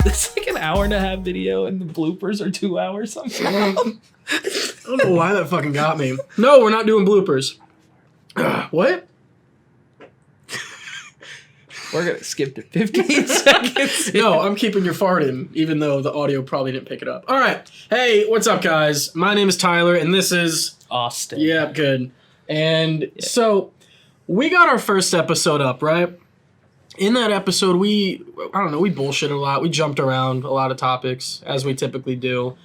It's like an hour and a half video, and the bloopers are 2 hours somehow. I don't know why that fucking got me. No, we're not doing bloopers. What? We're gonna skip to 15 seconds. No, I'm keeping your fart in, even though the audio probably didn't pick it up. All right. Hey, what's up, guys? My name is Tyler, and this is... Austin. Yeah, good. And so, we got our first episode up, right? In that episode, we bullshitted a lot. We jumped around a lot of topics, as we typically do.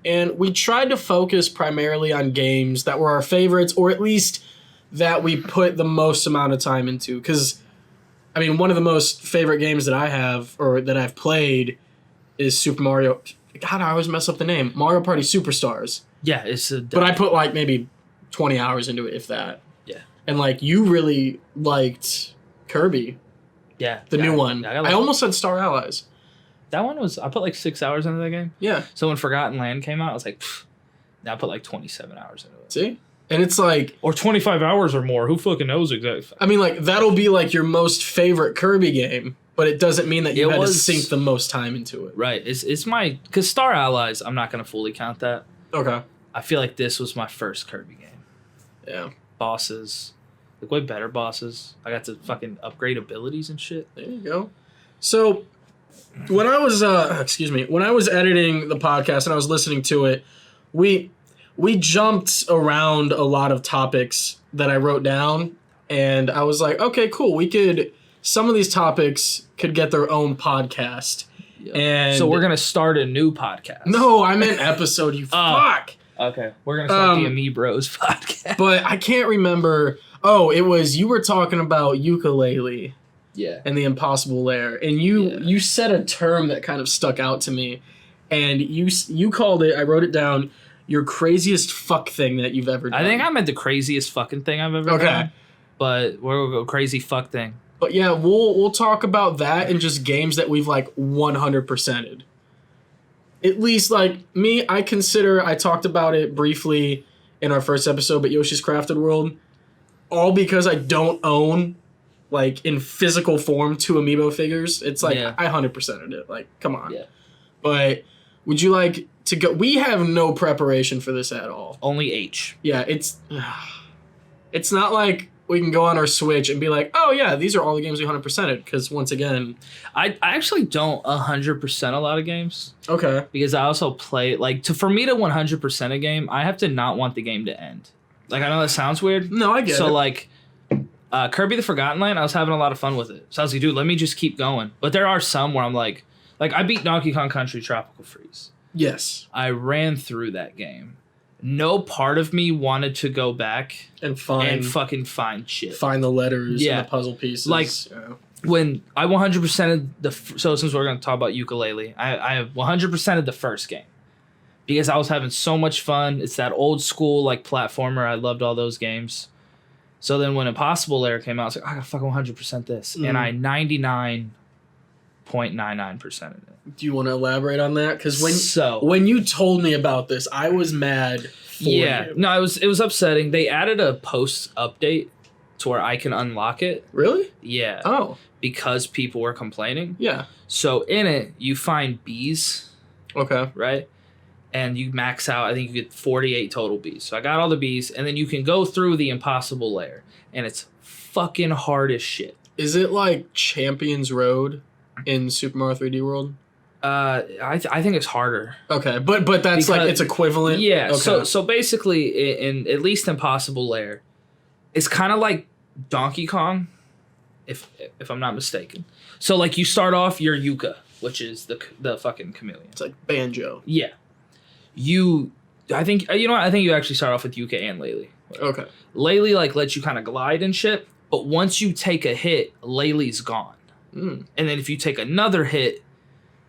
And we tried to focus primarily on games that were our favorites, or at least that we put the most amount of time into. Because, I mean, one of the most favorite games that I have, or that I've played, is Super Mario... God, I always mess up the name. Mario Party Superstars. Yeah, it's a... But I put, like, maybe 20 hours into it, if that. Yeah. And, like, you really liked Kirby. Yeah. The new one. I almost said Star Allies. That one was... I put, like, 6 hours into that game. Yeah. So when Forgotten Land came out, I was like, now I put, like, 27 hours into it. See? And it's like... Or 25 hours or more. Who fucking knows exactly? I mean, like, that'll be, like, your most favorite Kirby game, but it doesn't mean that you had to sink the most time into it. Right. It's my... Because Star Allies, I'm not going to fully count that. Okay. I feel like this was my first Kirby game. Yeah. Bosses. Like, way better bosses. I got to fucking upgrade abilities and shit. There you go. So, when I was... when I was editing the podcast and I was listening to it, we jumped around a lot of topics that I wrote down, and I was like, okay, cool. Some of these topics could get their own podcast. Yep. And so we're going to start a new podcast. No, I meant episode, you fuck. Okay. We're going to start the Amibros podcast. But I can't remember. Oh, you were talking about ukulele. Yeah. And the impossible lair. And you said a term that kind of stuck out to me. And you called it, I wrote it down, your craziest fuck thing that you've ever done. I think I meant the craziest fucking thing I've ever done. But we'll go crazy fuck thing. But yeah, we'll talk about that and just games that we've like 100%ed. At least like me, I talked about it briefly in our first episode, but Yoshi's Crafted World, all because I don't own like in physical form 2 amiibo figures. It's like I 100%ed it. Like, come on. Yeah. But would you like to go? We have no preparation for this at all. Only H. Yeah, it's not like we can go on our Switch and be like, oh yeah, these are all the games we 100%ed. Because once again, I actually don't 100% a lot of games. Okay. Because I also play for me to 100% a game, I have to not want the game to end. Like, I know that sounds weird. No, I get it. So like, Kirby the Forgotten Land, I was having a lot of fun with it. So I was like, dude, let me just keep going. But there are some where I'm like I beat Donkey Kong Country Tropical Freeze. Yes. I ran through that game. No part of me wanted to go back and fucking find shit. Find the letters and the puzzle pieces. Like, when I 100%ed so since we're going to talk about ukulele, I 100%ed the first game. Because I was having so much fun. It's that old school, like, platformer. I loved all those games. So then when Impossible Lair came out, I was like, I gotta fucking 100% this. And I 99.99% of it. Do you want to elaborate on that? Because when you told me about this, I was mad for you. No, it was upsetting. They added a post update to where I can unlock it. Really? Yeah. Oh. Because people were complaining. Yeah. So in it, you find bees. Okay. Right? And you max out, I think you get 48 total bees. So I got all the bees, and then you can go through the Impossible Lair. And it's fucking hard as shit. Is it like Champions Road in Super Mario 3D World? I think it's harder. Okay, but that's like it's equivalent. Yeah. Okay. So basically, in at least Impossible Lair, it's kind of like Donkey Kong, if I'm not mistaken. So like you start off your Yuka, which is the fucking chameleon. It's like Banjo. Yeah. I think you actually start off with Yuka and Laylee. Okay. Laylee like lets you kind of glide and shit, but once you take a hit, Laylee's gone. And then if you take another hit,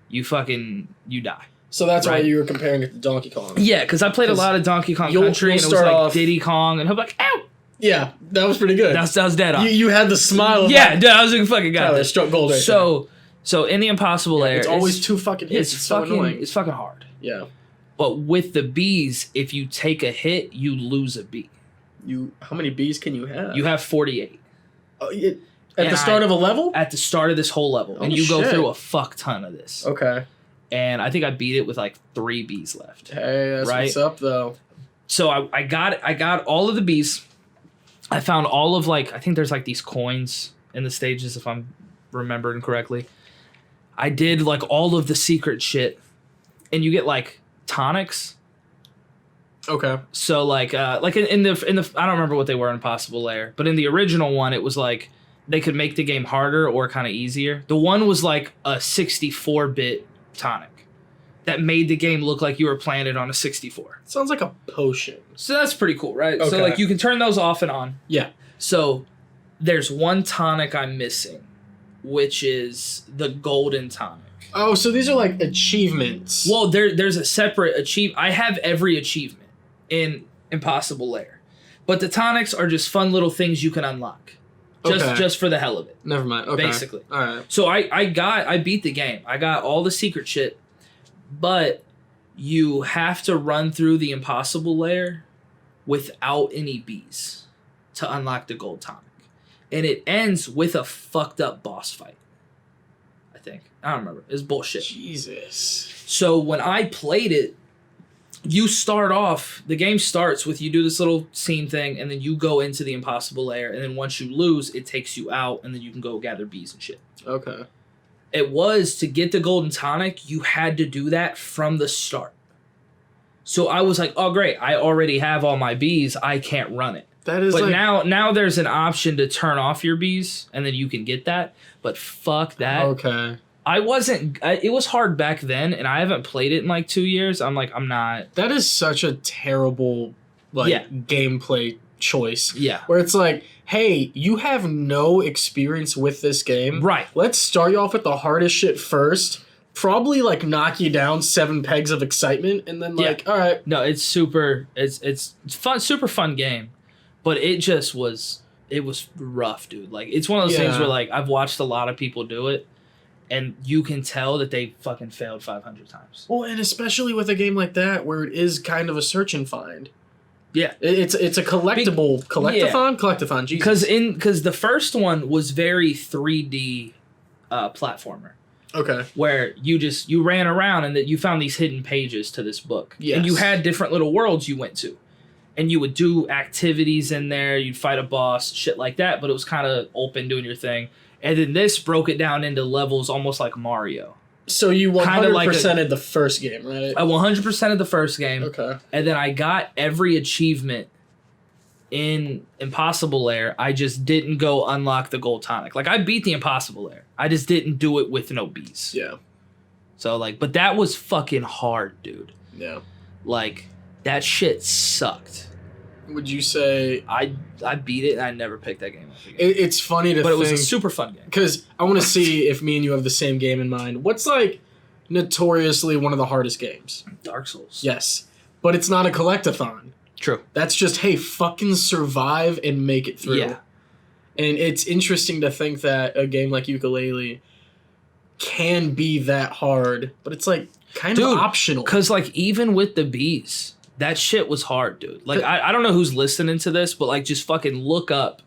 you die. So that's why you were comparing it to Donkey Kong. Yeah, because I played a lot of Donkey Kong Country, and it was like Diddy Kong, and I'm like, ow! Yeah, that was pretty good. That was dead on. You had the smile. Yeah, dude, I was like, fucking got this. Struck gold right So in the Impossible Lair, it's always 2 fucking hits. It's so annoying. It's fucking hard. Yeah. But with the bees, if you take a hit, you lose a bee. How many bees can you have? You have 48. At the start of a level? At the start of this whole level. And you go through a fuck ton of this. Okay. and I think I beat it with like 3 Bs left. Hey, that's right? what's up, though. So I got all of the Bs. I found all of like, I think there's like these coins in the stages if I'm remembering correctly. I did like all of the secret shit, and you get like tonics. Okay. So like in the I don't remember what they were in Impossible Lair, but in the original one it was like they could make the game harder or kind of easier. The one was like a 64-bit tonic that made the game look like you were playing it on a 64. Sounds like a potion. So that's pretty cool, right? Okay. So like you can turn those off and on. Yeah. So there's one tonic I'm missing, which is the golden tonic. Oh, so these are like achievements. Well, there's a separate I have every achievement in Impossible Lair, but the tonics are just fun little things you can unlock, just for the hell of it. Never mind. Okay. Basically. All right. So I beat the game. I got all the secret shit, but you have to run through the Impossible Lair without any Bs to unlock the gold tonic, and it ends with a fucked up boss fight. I think. I don't remember. It's bullshit. Jesus. So when I played it, you start off, the game starts with you do this little scene thing, and then you go into the Impossible Lair, and then once you lose, it takes you out, and then you can go gather bees and shit. Okay. It was, to get the golden tonic, you had to do that from the start. So I was like, oh great, I already have all my bees, I can't run it. That is but like... now there's an option to turn off your bees, and then you can get that, but fuck that. Okay. It was hard back then, and I haven't played it in like 2 years. I'm not. That is such a terrible gameplay choice. Yeah. Where it's like, hey, you have no experience with this game. Right. Let's start you off with the hardest shit first. Probably like knock you down 7 pegs of excitement, and then like, all right. No, it's fun, super fun game, but it was rough, dude. Like, it's one of those things where like I've watched a lot of people do it, and you can tell that they fucking failed 500 times. Well, and especially with a game like that where it is kind of a search and find. Yeah. It's a collectible. Collectathon, Jesus. Because the first one was very 3D platformer. Okay. Where you ran around and that you found these hidden pages to this book. Yes. And you had different little worlds you went to. And you would do activities in there, you'd fight a boss, shit like that, but it was kind of open doing your thing. And then this broke it down into levels almost like Mario. So you 100%ed the first game, right? I 100%ed the first game. Okay. And then I got every achievement in Impossible Lair. I just didn't go unlock the gold tonic. Like, I beat the Impossible Lair. I just didn't do it with no bees. Yeah. So, like, but that was fucking hard, dude. Yeah. Like, that shit sucked. Would you say... I beat it and I never picked that game up again. It's funny to think... But it was a super fun game. Because I want to see if me and you have the same game in mind. What's, like, notoriously one of the hardest games? Dark Souls. Yes. But it's not a collectathon. True. That's just, hey, fucking survive and make it through. Yeah. And it's interesting to think that a game like Yooka-Laylee can be that hard, but it's, like, kind of optional. Because, like, even with the bees... That shit was hard, dude. Like, I don't know who's listening to this, but, like, just fucking look up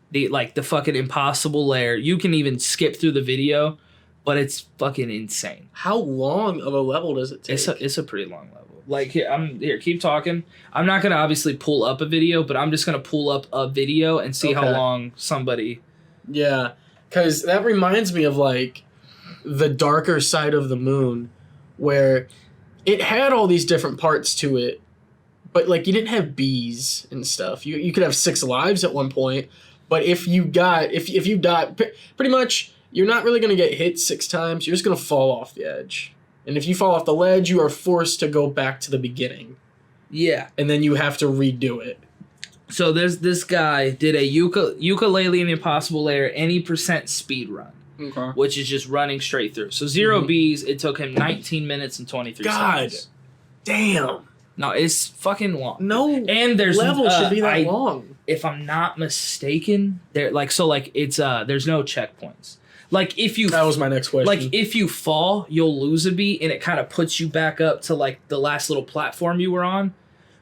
the fucking Impossible Lair. You can even skip through the video, but it's fucking insane. How long of a level does it take? It's a pretty long level. Like, here, keep talking. I'm not going to obviously pull up a video, but I'm just going to pull up a video and see how long somebody... Yeah, because that reminds me of, like, the darker side of the moon, where it had all these different parts to it, but, like, you didn't have bees and stuff. You could have 6 lives at one point, but if you die, pretty much, you're not really going to get hit 6 times. You're just going to fall off the edge. And if you fall off the ledge, you are forced to go back to the beginning. Yeah. And then you have to redo it. So there's this guy did a Yooka-Laylee in the Impossible Lair any % speed run. Okay. Which is just running straight through. So 0 bees, it took him 19 minutes and 23 seconds. Damn. No, it's fucking long. No, and there's level should be that long. If I'm not mistaken, there's no checkpoints. Like, if you... That was my next question. Like, if you fall, you'll lose a bee, and it kind of puts you back up to, like, the last little platform you were on.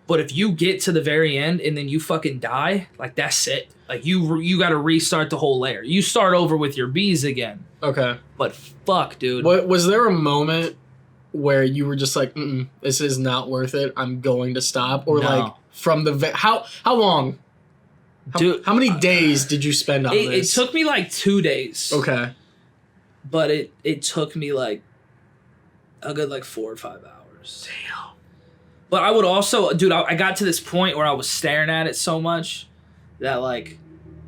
But if you get to the very end and then you fucking die, like, that's it. Like, you got to restart the whole layer. You start over with your bees again. Okay. But fuck, dude. Was there a moment where you were just like, this is not worth it, I'm going to stop? Or No. like from the how long? Dude, How many days did you spend on it this? took me like 2 days. Okay. But it took me like a good like 4 or 5 hours. Damn. But I would also, dude, I got to this point where I was staring at it so much that like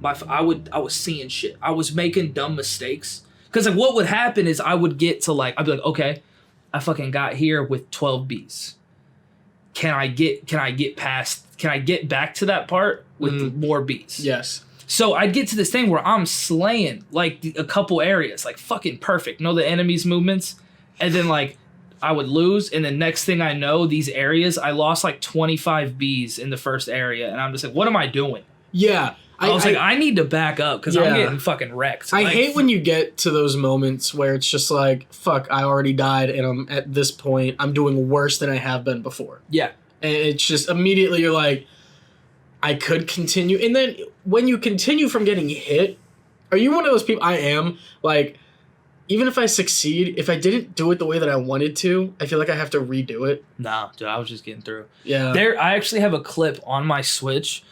I was seeing shit. I was making dumb mistakes. Cause like what would happen is I would get to like, I'd be like, okay, I fucking got here with 12 Bs. Can I get back to that part with more Bs? Yes. So I'd get to this thing where I'm slaying like a couple areas, like fucking perfect. Know the enemy's movements, and then like I would lose, and the next thing I know, these areas I lost like 25 Bs in the first area, and I'm just like, what am I doing? Yeah. I was like, I need to back up because I'm getting fucking wrecked. I like, hate when you get to those moments where it's just like, fuck, I already died, and I'm at this point, I'm doing worse than I have been before. Yeah. And it's just immediately you're like, I could continue. And then when you continue from getting hit, are you one of those people? I am. Like, even if I succeed, if I didn't do it the way that I wanted to, I feel like I have to redo it. Nah, dude, I was just getting through. Yeah. I actually have a clip on my Switch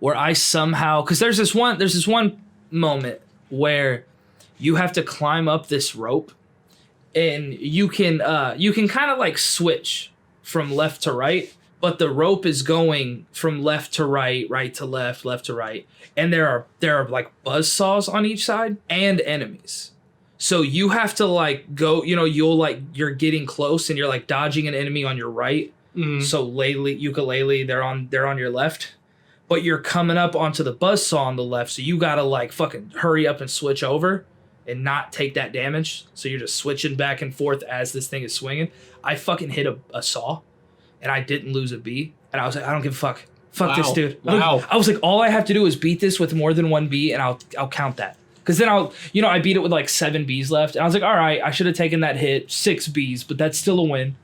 where I somehow, because there's this one moment where you have to climb up this rope, and you can kind of like switch from left to right, but the rope is going from left to right, right to left, left to right, and there are like buzzsaws on each side and enemies. So you have to like go, you're getting close and you're like dodging an enemy on your right. Mm-hmm. So ukulele, they're on your left. But you're coming up onto the buzzsaw on the left, so you gotta like fucking hurry up and switch over and not take that damage. So you're just switching back and forth as this thing is swinging. I fucking hit a saw, and I didn't lose a B. And I was like, I don't give a fuck. Fuck this, dude. Wow. I was like, all I have to do is beat this with more than 1 B, and I'll count that. Because then I beat it with like 7 Bs left. And I was like, all right, I should have taken that hit, 6 Bs, but that's still a win.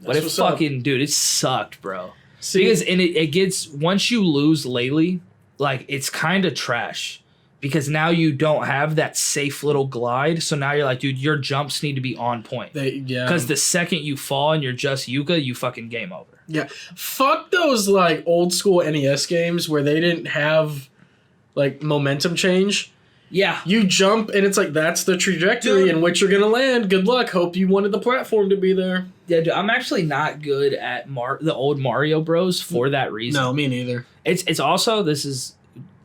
But it fucking, dude, it sucked, bro. See, because it gets, once you lose Laylee, like it's kind of trash. Because now you don't have that safe little glide. So now you're like, dude, your jumps need to be on point. Because the second you fall and you're just Yuka, you fucking game over. Yeah. Fuck those like old school NES games where they didn't have like momentum change. Yeah. You jump and it's like, that's the trajectory in which you're going to land. Good luck. Hope you wanted the platform to be there. Yeah, dude, I'm actually not good at the old Mario Bros. For that reason. No, me neither. It's also, this is,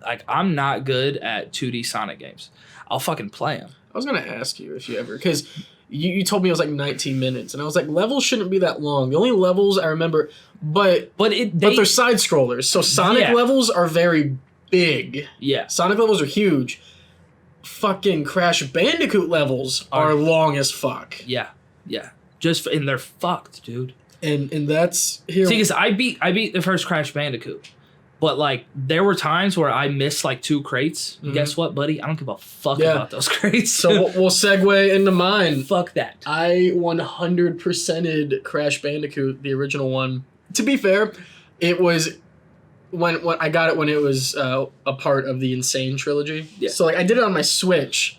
like, I'm not good at 2D Sonic games. I'll fucking play them. I was going to ask you if you ever, because you told me it was like 19 minutes. And I was like, levels shouldn't be that long. The only levels I remember, but they're side scrollers. So Sonic levels are very big. Yeah. Sonic levels are huge. Fucking Crash Bandicoot levels are long as fuck. Yeah, yeah. And they're fucked, dude. And that's here. See, because I beat the first Crash Bandicoot, but like there were times where I missed like 2 crates. Mm-hmm. Guess what, buddy? I don't give a fuck about those crates. So we'll segue into mine. Fuck that. I 100%ed Crash Bandicoot, the original one. To be fair, it was. When I got it when it was a part of the Insane trilogy. Yeah. So like I did it on my Switch,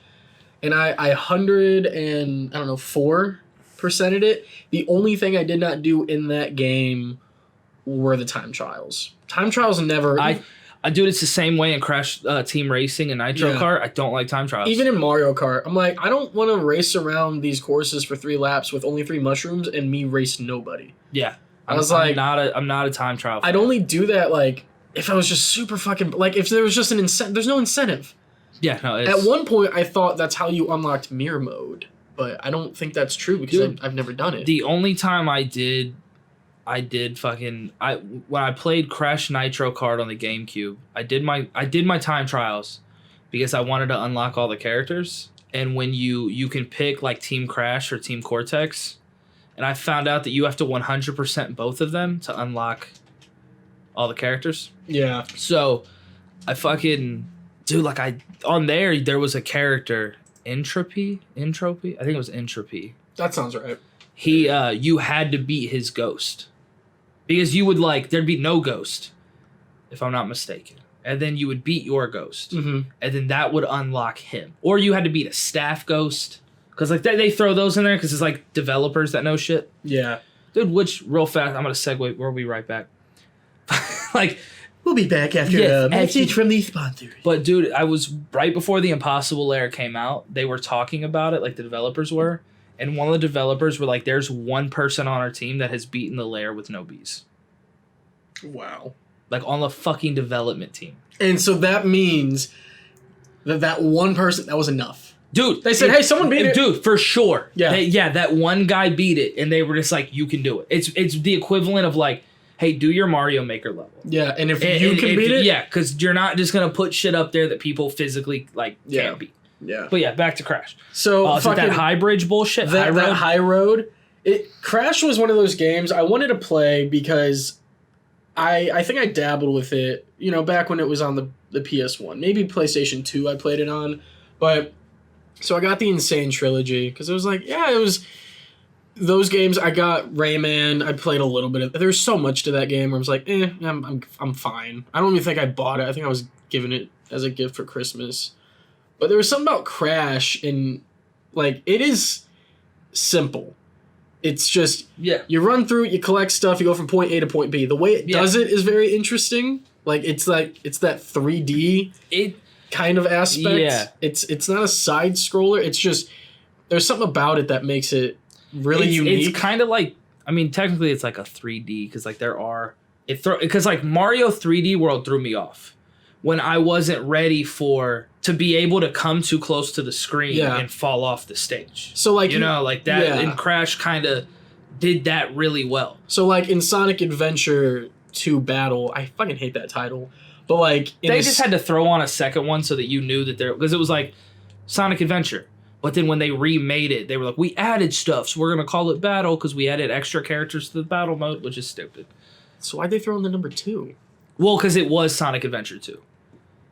and I 4%ed it. The only thing I did not do in that game were the time trials. Time trials never. I do it. It's the same way in Crash Team Racing and Nitro Kart. I don't like time trials. Even in Mario Kart, I'm like, I don't want to race around these courses for 3 laps with only 3 mushrooms and me race nobody. Yeah. I'm not a time trial fan. I'd only do that like if I was just super fucking like if there was just an incentive. There's no incentive. Yeah, no. At one point, I thought that's how you unlocked mirror mode, but I don't think that's true because I've never done it. The only time I did when I played Crash Nitro Kart on the GameCube, I did my time trials because I wanted to unlock all the characters. And when you can pick like Team Crash or Team Cortex. And I found out that you have to 100% both of them to unlock all the characters. Yeah. So I fucking on there was a character, Entropy. I think it was Entropy. That sounds right. You had to beat his ghost. Because you would there'd be no ghost, if I'm not mistaken. And then you would beat your ghost. Mm-hmm. And then that would unlock him. Or you had to beat a staff ghost. Because like they throw those in there because it's like developers that know shit. Yeah. Dude, which real fast, I'm going to segue. We'll be right back. Like, we'll be back after a message from these sponsors. But dude, I was right before the Impossible Lair came out. They were talking about it, like the developers were. And one of the developers were like, there's one person on our team that has beaten the lair with no bees. Wow. Like on the fucking development team. And so that means that one person, that was enough. Dude. They said, hey, someone beat it. Dude, for sure. Yeah. That one guy beat it. And they were just like, you can do it. It's the equivalent of like, hey, do your Mario Maker level. Yeah, and if you can beat it. Yeah, because you're not just going to put shit up there that people physically like can't beat. Yeah. But yeah, back to Crash. So is it that high bridge bullshit? That high road. Crash was one of those games I wanted to play because I think I dabbled with it, you know, back when it was on the PS1. Maybe PlayStation 2 I played it on. But so I got the Insane Trilogy because it was like, yeah, it was those games. I got Rayman. I played a little bit of. There's so much to that game where I was like, I'm fine. I don't even think I bought it. I think I was given it as a gift for Christmas. But there was something about Crash, and like it is simple. It's just you run through, you collect stuff, you go from point A to point B. The way it does it is very interesting. It's that 3D kind of aspect. Yeah. It's not a side scroller. It's just there's something about it that makes it really unique. It's kind of like, I mean, technically it's like a 3D because like because like Mario 3D World threw me off when I wasn't ready to be able to come too close to the screen and fall off the stage. So like like that, and Crash kind of did that really well. So like in Sonic Adventure 2 Battle, I fucking hate that title, but like they just had to throw on a second one so that you knew that because it was like Sonic Adventure. But then when they remade it, they were like, we added stuff, so we're gonna call it Battle because we added extra characters to the battle mode, which is stupid. So why'd they throw in the number 2? Well, because it was Sonic Adventure 2.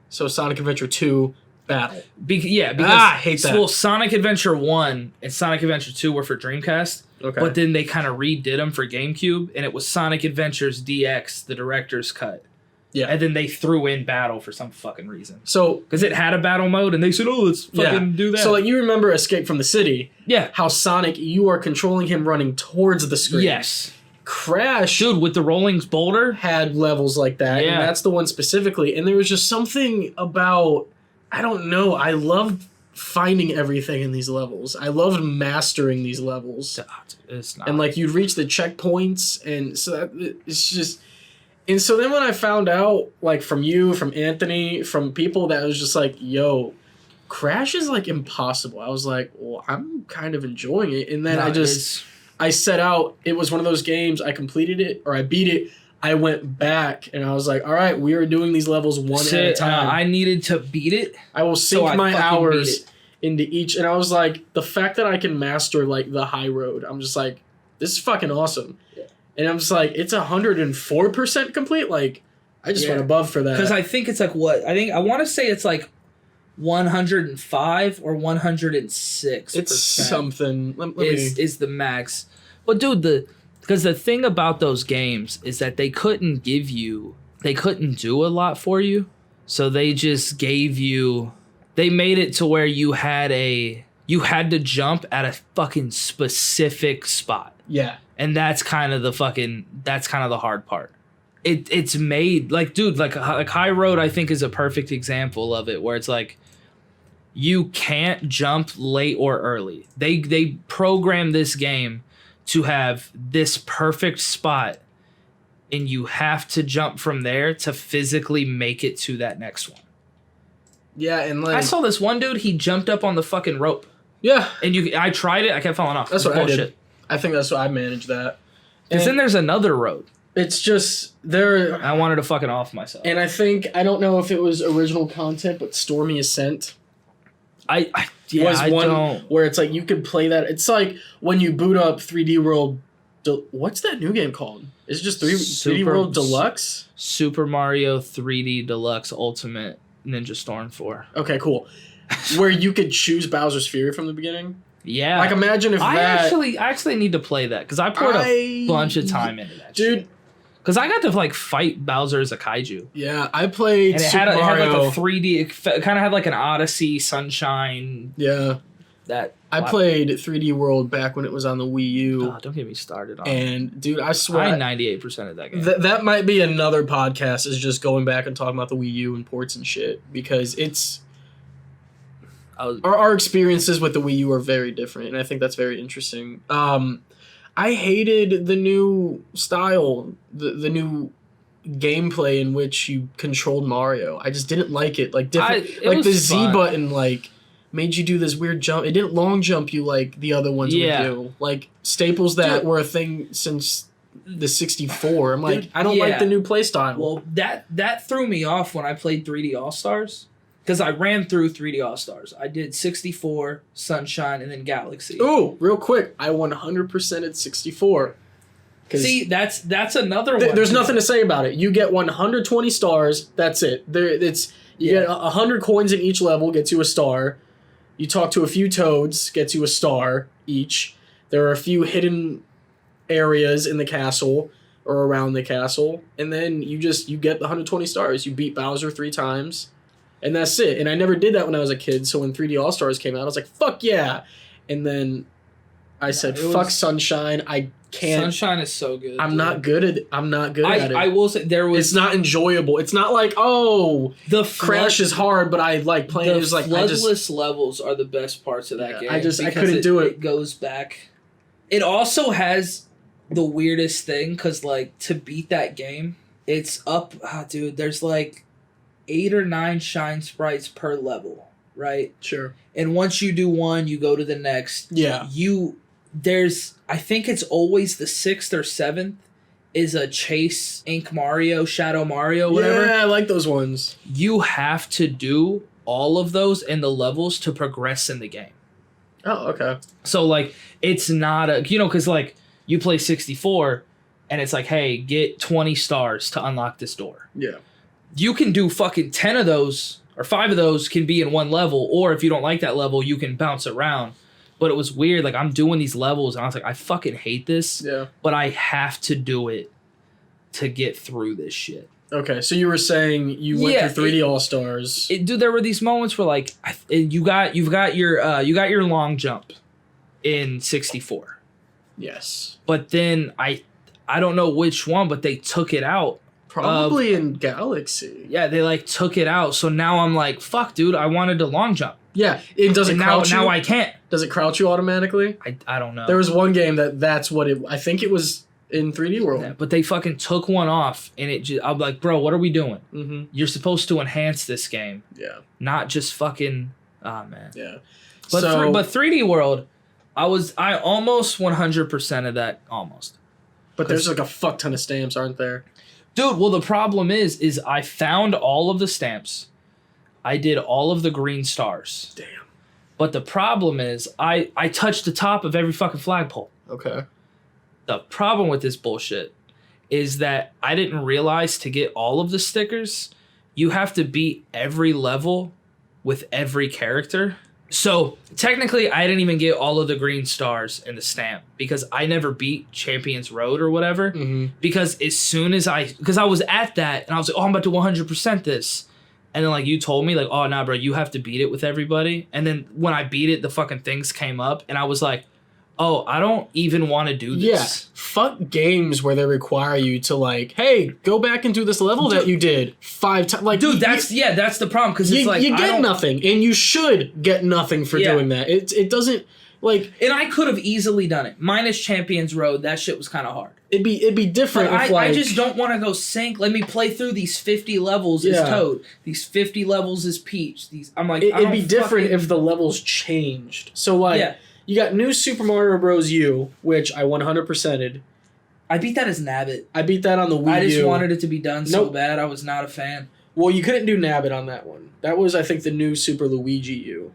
So Sonic Adventure 2 Battle. Because I hate that. Well, Sonic Adventure 1 and Sonic Adventure 2 were for Dreamcast. Okay. But then they kind of redid them for GameCube, and it was Sonic Adventures DX, the director's cut. Yeah. And then they threw in Battle for some fucking reason. So because it had a battle mode, and they said, "Oh, let's fucking do that." So like you remember Escape from the City? Yeah. How Sonic, you are controlling him running towards the screen. Yes. Crash, dude, with the rolling boulder, had levels like that, and that's the one specifically. And there was just something about, I don't know, I loved finding everything in these levels. I loved mastering these levels. It's not. And like you'd reach the checkpoints, and so it's just. And so then when I found out, like from you, from Anthony, from people that was just like, yo, Crash is like impossible. I was like, well, I'm kind of enjoying it. And then I set out, it was one of those games, I completed it, or I beat it, I went back, and I was like, all right, we are doing these levels one at a time. I needed to beat it. I will sink my hours into each, and I was like, the fact that I can master, like, the high road, I'm just like, this is fucking awesome. Yeah. And I'm just like, it's 104% complete, like, I just went above for that. Because I think it's like, I want to say it's like 105 or 106%. It's something. Is the max. But dude, because the thing about those games is that they couldn't do a lot for you. So they just they made it to where you had to jump at a fucking specific spot. Yeah. And that's kind of the hard part. It's made like, dude, like High Road, I think is a perfect example of it, where it's like you can't jump late or early. They program this game to have this perfect spot, and you have to jump from there to physically make it to that next one. Yeah, and like I saw this one dude, he jumped up on the fucking rope. Yeah. And I tried it, I kept falling off. That's what bullshit. I did. I think that's what I managed that. Because then there's another road. It's just I wanted to fucking off myself. And I don't know if it was original content, but Stormy Ascent where it's like you could play that. It's like when you boot up 3D World. What's that new game called? Is it just 3D World Deluxe? Super Mario 3D Deluxe Ultimate Ninja Storm 4. Okay, cool. Where you could choose Bowser's Fury from the beginning. Yeah. Like imagine if I actually need to play that because I poured a bunch of time into that. Dude. Shit. Because I got to like fight Bowser as a kaiju. Yeah, I played and it had like a 3D. It kind of had like an Odyssey, Sunshine. Yeah. That I played 3D World back when it was on the Wii U. Oh, don't get me started on And, dude, I swear. I 98% of that game. That might be another podcast, is just going back and talking about the Wii U and ports and shit. Because it's... Our experiences with the Wii U are very different, and I think that's very interesting. I hated the new style, the new gameplay in which you controlled Mario. I just didn't like it. Like the Z button made you do this weird jump. It didn't long jump you like the other ones would do. Like staples that were a thing since the 64. I'm like, I don't like the new play style. Well, that threw me off when I played 3D All-Stars. Because I ran through 3D All-Stars. I did 64, Sunshine, and then Galaxy. Ooh, real quick. I 100%ed 64. See, that's another one. There's nothing to say about it. You get 120 stars. That's it. You get 100 coins in each level, gets you a star. You talk to a few toads, gets you a star each. There are a few hidden areas in the castle or around the castle. And then you get the 120 stars. You beat Bowser 3 times. And that's it. And I never did that when I was a kid. So when 3D All-Stars came out, I was like, fuck yeah. And then I said, fuck Sunshine. I can't. Sunshine is so good. I'm not good at it. I will say It's not enjoyable. It's not like, Crash is hard, but I like playing it. The floodless levels are the best parts of that game. I couldn't do it. It goes back. It also has the weirdest thing, because, like, to beat that game, it's up. Dude, there's, like, 8 or 9 shine sprites per level, right? Sure. And once you do one, you go to the next. Yeah. I think it's always the 6th or 7th is a Chase Ink Mario, Shadow Mario, whatever. Yeah, I like those ones. You have to do all of those in the levels to progress in the game. Oh, okay. So, like, it's not because, like, you play 64 and it's like, hey, get 20 stars to unlock this door. Yeah. You can do fucking 10 of those, or 5 of those can be in one level, or if you don't like that level, you can bounce around. But it was weird. Like, I'm doing these levels, and I was like, I fucking hate this. Yeah. But I have to do it to get through this shit. Okay, so you were saying you went through 3D All-Stars. Dude, there were these moments where, like, you got your long jump in 64. Yes. But then I don't know which one, but they took it out. Probably in Galaxy. Yeah, they, like, took it out. So now I'm like, fuck, dude, I wanted to long jump. Yeah, it doesn't crouch you. Now I can't. Does it crouch you automatically? I don't know. There was one game that's what it... I think it was in 3D World. Yeah, but they fucking took one off, and I'm like, bro, what are we doing? Mm-hmm. You're supposed to enhance this game. Yeah. Not just fucking... man. Yeah. But 3D World, I almost 100% of that, almost. But there's like a fuck ton of stamps, aren't there? Dude, well, the problem is I found all of the stamps. I did all of the green stars. Damn. But the problem is I touched the top of every fucking flagpole. Okay. The problem with this bullshit is that I didn't realize to get all of the stickers, you have to beat every level with every character. So technically, I didn't even get all of the green stars in the stamp because I never beat Champions Road or whatever. Mm-hmm. Because as soon as I was at that and I was like, oh, I'm about to 100% this. And then, like, you told me, like, oh, nah, bro, you have to beat it with everybody. And then when I beat it, the fucking things came up. And I was like, oh, I don't even want to do this. Yeah, fuck games where they require you to, like, hey, go back and do this level that you did 5 times. Like, dude, that's the problem. Because it's like, you get nothing. And you should get nothing for doing that. It doesn't, like... And I could have easily done it. Minus Champions Road, that shit was kind of hard. It'd be different if, I just don't want to go sink. Let me play through these 50 levels as Toad. These 50 levels as Peach. I'm like, it'd be different if the levels changed. So, like, you got New Super Mario Bros. U, which I 100%ed. I beat that as Nabbit. I beat that on the Wii U. I just wanted it to be done so bad. I was not a fan. Well, you couldn't do Nabbit on that one. That was, I think, the New Super Luigi U.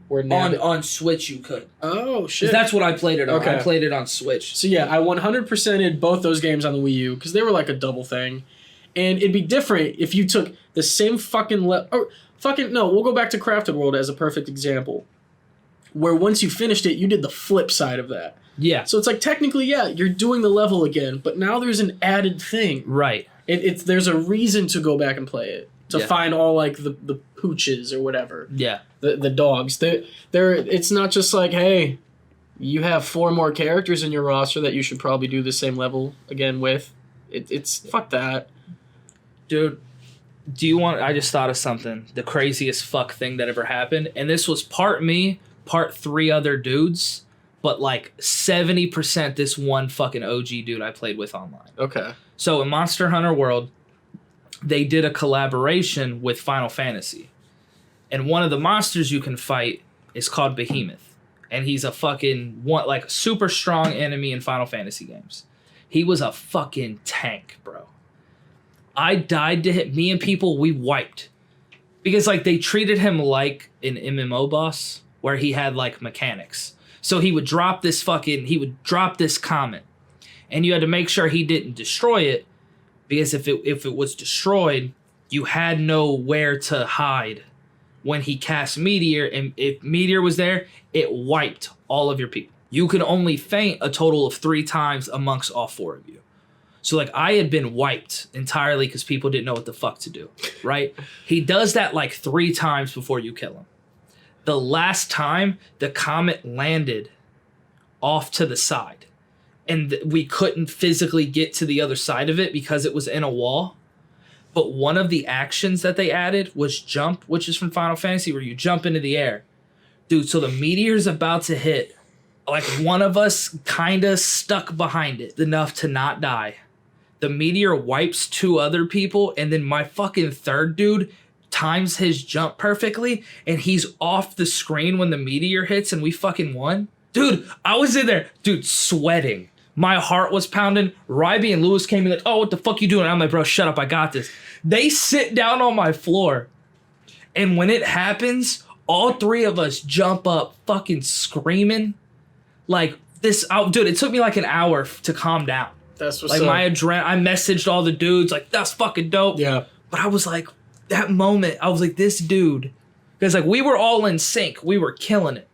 Where on Switch you could. Oh, shit. That's what I played it on. Okay. I played it on Switch. So yeah, I 100%ed both those games on the Wii U because they were like a double thing. And it'd be different if you took the same fucking... we'll go back to Crafted World as a perfect example. Where once you finished it, you did the flip side of that. Yeah. So it's like, technically, yeah, you're doing the level again, but now there's an added thing. Right. There's a reason to go back and play it. To find all, like, the pooches or whatever. Yeah. The dogs. It's not just like, hey, you have 4 more characters in your roster that you should probably do the same level again with. It's fuck that. Dude, I just thought of something. The craziest fuck thing that ever happened. And this was part me, part 3 other dudes, but like 70% this one fucking OG dude I played with online. Okay. So in Monster Hunter World, they did a collaboration with Final Fantasy. And one of the monsters you can fight is called Behemoth. And he's a fucking super strong enemy in Final Fantasy games. He was a fucking tank, bro. I died to him. Me and people, we wiped. Because like they treated him like an MMO boss where he had like mechanics. So he would drop this comet. And you had to make sure he didn't destroy it. Because if it was destroyed, you had nowhere to hide when he cast Meteor. And if Meteor was there, it wiped all of your people. You could only faint a total of 3 times amongst all 4 of you. So like I had been wiped entirely because people didn't know what the fuck to do, right? He does that like 3 times before you kill him. The last time, the comet landed off to the side. And we couldn't physically get to the other side of it because it was in a wall. But one of the actions that they added was jump, which is from Final Fantasy, where you jump into the air. Dude, so the meteor's about to hit. Like, one of us kind of stuck behind it enough to not die. The meteor wipes 2 other people, and then my fucking 3rd dude times his jump perfectly, and he's off the screen when the meteor hits, and we fucking won. Dude, I was in there, dude, sweating. My heart was pounding. Ryby and Lewis came in like, oh, what the fuck you doing? I'm like, bro, shut up, I got this. They sit down on my floor, and when it happens, all 3 of us jump up fucking screaming. Like, this, dude, it took me like an hour to calm down. That's what's like up. my adrenaline. I messaged all the dudes like, that's fucking dope. Yeah. But I was like, that moment, I was like, this dude, because like we were all in sync, we were killing it,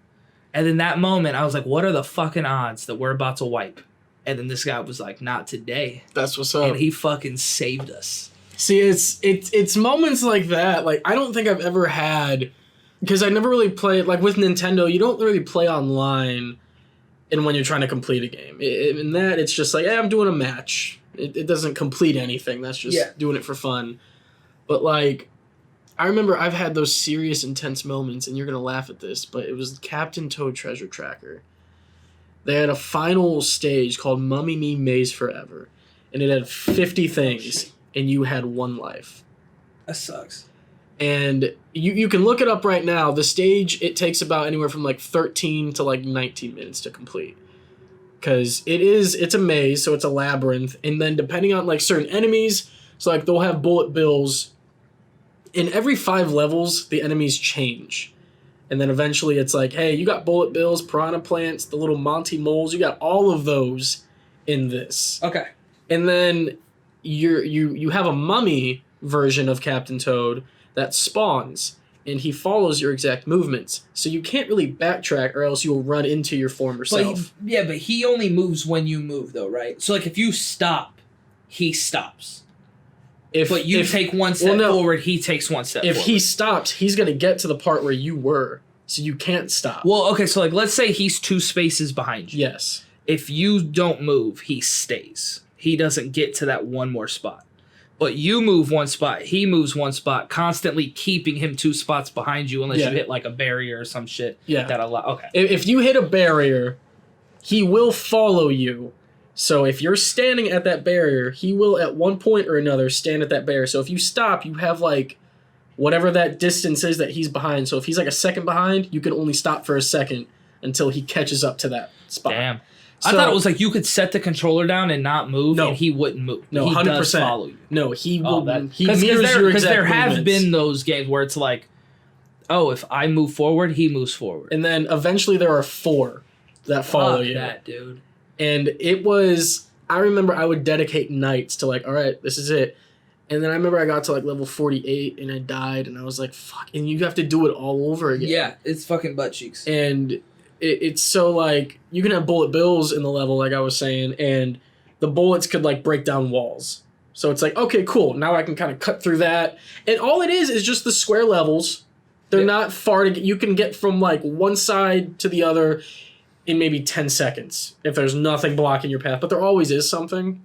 and then that moment, I was like, what are the fucking odds that we're about to wipe? And then this guy was like, not today. That's what's up. And he fucking saved us. See, it's moments like that. Like I don't think I've ever had, because I never really played like with Nintendo. You don't really play online. And when you're trying to complete a game. In that, it's just like, hey, I'm doing a match. It doesn't complete anything. That's just doing it for fun. But, like, I remember I've had those serious, intense moments, and you're going to laugh at this, but it was Captain Toad Treasure Tracker. They had a final stage called Mummy Me Maze Forever. And it had 50 things, and you had 1 life. That sucks. And you can look it up right now. The stage, it takes about anywhere from like 13 to like 19 minutes to complete. Because it's a maze, so it's a labyrinth. And then depending on like certain enemies, so like they'll have bullet bills. In every 5 levels, the enemies change. And then eventually it's like, hey, you got bullet bills, piranha plants, the little Monty moles. You got all of those in this. Okay. And then you have a mummy version of Captain Toad that spawns, and he follows your exact movements. So you can't really backtrack, or else you'll run into your former self. But he only moves when you move, though, right? So, like, if you stop, he stops. But you take 1 step forward, he takes 1 step forward. If he stops, he's going to get to the part where you were, so you can't stop. Well, okay, so, like, let's say he's 2 spaces behind you. Yes. If you don't move, he stays. He doesn't get to that 1 more spot. But you move 1 spot, he moves 1 spot, constantly keeping him 2 spots behind you unless you hit like a barrier or some shit. Yeah. Okay. If you hit a barrier, he will follow you. So if you're standing at that barrier, he will at one point or another stand at that barrier. So if you stop, you have like whatever that distance is that he's behind. So if he's like a second behind, you can only stop for a second until he catches up to that spot. Damn. I thought it was like you could set the controller down and not move, and he wouldn't move. No, he 100%. Does follow you. No, he will. He mirrors your exact Because there have movements. been those games where it's like, oh, if I move forward, he moves forward. And then eventually there are 4 that follow you. That, dude. And it was, I remember I would dedicate nights to like, all right, this is it. And then I remember I got to like level 48 and I died, and I was like, fuck. And you have to do it all over again. Yeah, it's fucking butt cheeks. And it's so like, you can have bullet bills in the level, like I was saying, and the bullets could like break down walls. So it's like, okay, cool. Now I can kind of cut through that. And all it is just the square levels. They're not far to get. You can get from like one side to the other in maybe 10 seconds if there's nothing blocking your path. But there always is something.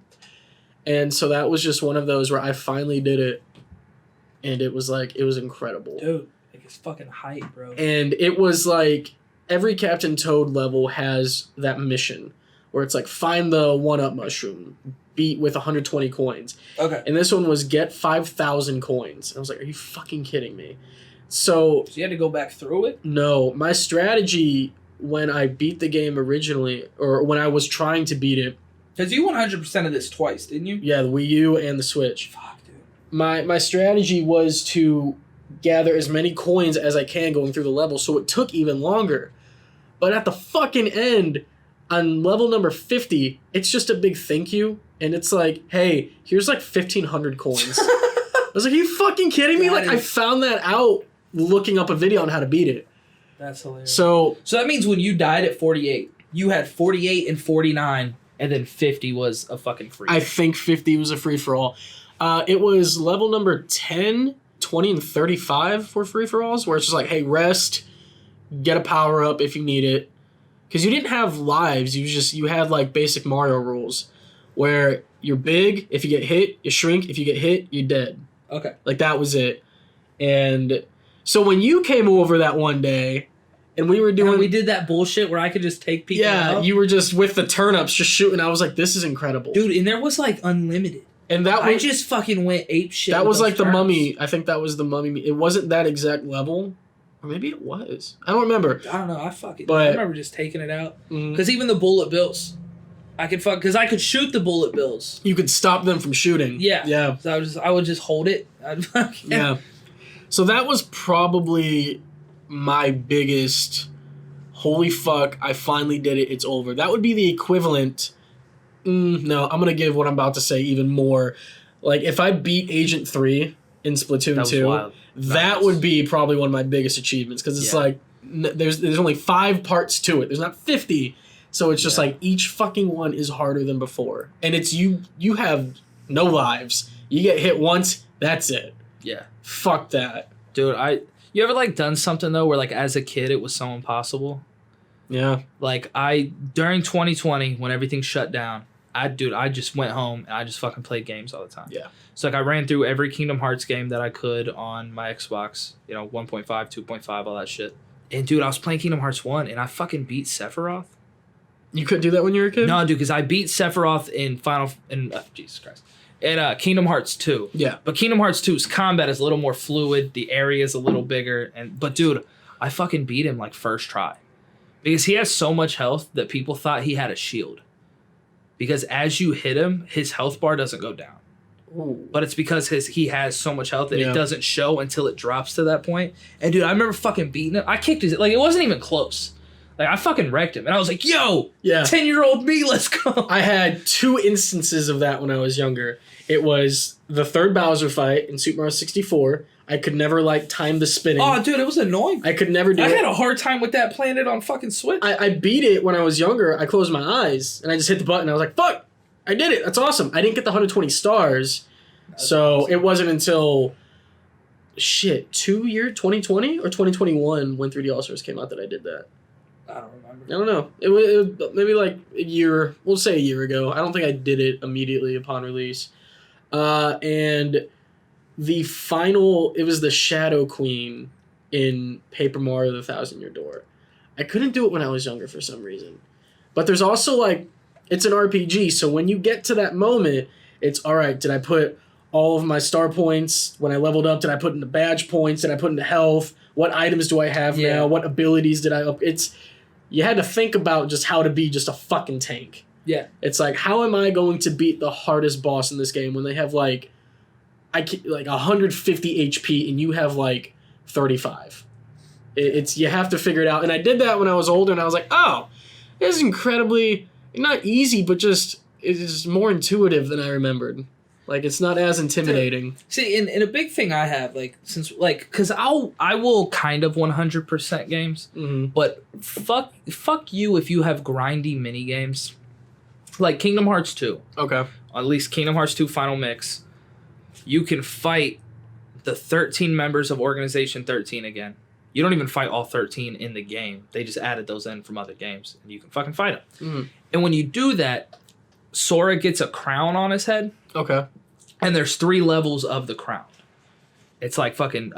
And so that was just one of those where I finally did it. And it was like, it was incredible. Dude, like it's fucking hype, bro. And it was like, every Captain Toad level has that mission where it's like, find the 1-up mushroom, beat with 120 coins. Okay. And this one was get 5,000 coins. I was like, are you fucking kidding me? So you had to go back through it? No. My strategy when I beat the game originally, or when I was trying to beat it. Because you 100% of this twice, didn't you? Yeah, the Wii U and the Switch. Fuck, dude. My strategy was to gather as many coins as I can going through the level, so it took even longer. But at the fucking end, on level number 50, it's just a big thank you, and it's like, hey, here's like 1,500 coins. I was like, are you fucking kidding me? I found that out looking up a video on how to beat it. That's hilarious. So that means when you died at 48, you had 48 and 49, and then 50 was a fucking free. I think 50 was a free-for-all. It was level number 10, 20, and 35 for free-for-alls, where it's just like, hey, rest, get a power-up if you need it. Because you didn't have lives, you had like basic Mario rules, where you're big, if you get hit, you shrink, if you get hit, you're dead. Okay. Like, that was it. And so when you came over that one day, and we were doing... And we did that bullshit where I could just take people out. You were just with the turnips, just shooting. I was like, this is incredible. Dude, and there was like unlimited. And that I just fucking went ape shit. That was like the turnips. Mummy. I think that was the Mummy. It wasn't that exact level. Or maybe it was. I don't remember. I don't know. I remember just taking it out. Because even the bullet bills, I could because I could shoot the bullet bills. You could stop them from shooting. Yeah. Yeah. So I would just hold it. Yeah. So that was probably my biggest, holy fuck, I finally did it, it's over. That would be the equivalent. No, I'm going to give what I'm about to say even more. Like, if I beat Agent 3 in Splatoon 2, that would be probably one of my biggest achievements. Because it's like, there's only 5 parts to it. There's not 50. So it's just like, each fucking one is harder than before. And it's you have no lives. You get hit once, that's it. Yeah. Fuck that. Dude, you ever like done something though where like as a kid it was so impossible? Yeah. Like during 2020 when everything shut down, I just went home and I just fucking played games all the time. Yeah. So like I ran through every Kingdom Hearts game that I could on my Xbox, 1.5, 2.5, all that shit. And dude, I was playing Kingdom Hearts 1 and I fucking beat Sephiroth. You couldn't do that when you were a kid? No, dude, because I beat Sephiroth in Jesus Christ. In Kingdom Hearts 2. Yeah. But Kingdom Hearts 2's combat is a little more fluid, the area is a little bigger, but dude, I fucking beat him like first try. Because he has so much health that people thought he had a shield. Because as you hit him, his health bar doesn't go down. Ooh. But it's because he has so much health that it doesn't show until it drops to that point. And dude, I remember fucking beating him. I kicked his, like it wasn't even close. Like I fucking wrecked him. And I was like, yo, 10-year-old me, let's go. I had 2 instances of that when I was younger. It was the 3rd Bowser fight in Super Mario 64. I could never time the spinning. Oh, dude, it was annoying. I could never do it. I had a hard time with that playing it on fucking Switch. I beat it when I was younger. I closed my eyes and I just hit the button. I was like, fuck, I did it. That's awesome. I didn't get the 120 stars. So awesome. It wasn't until 2020 or 2021 when 3D All-Stars came out that I did that. I don't remember. I don't know. It was maybe like a year. We'll say a year ago. I don't think I did it immediately upon release. And the final, it was the Shadow Queen in Paper Mario: The Thousand-Year Door. I couldn't do it when I was younger for some reason. But there's also it's an RPG, so when you get to that moment, it's all right. Did I put all of my star points when I leveled up? Did I put into badge points? Did I put into health? What items do I have now? What abilities did I up? You had to think about just how to be just a fucking tank. Yeah. It's like, how am I going to beat the hardest boss in this game when they have 150 HP and you have 35? You have to figure it out. And I did that when I was older and I was like, oh, this is incredibly, not easy, but just, it's more intuitive than I remembered. It's not as intimidating. See, and a big thing I have, because I will kind of 100% games, but fuck you if you have grindy mini games. like Kingdom Hearts 2. Okay. At least Kingdom Hearts 2 Final Mix. You can fight the 13 members of Organization 13 again. You don't even fight all 13 in the game. They just added those in from other games, and you can fucking fight them. Mm. And when you do that, Sora gets a crown on his head. Okay. And there's 3 levels of the crown. It's like fucking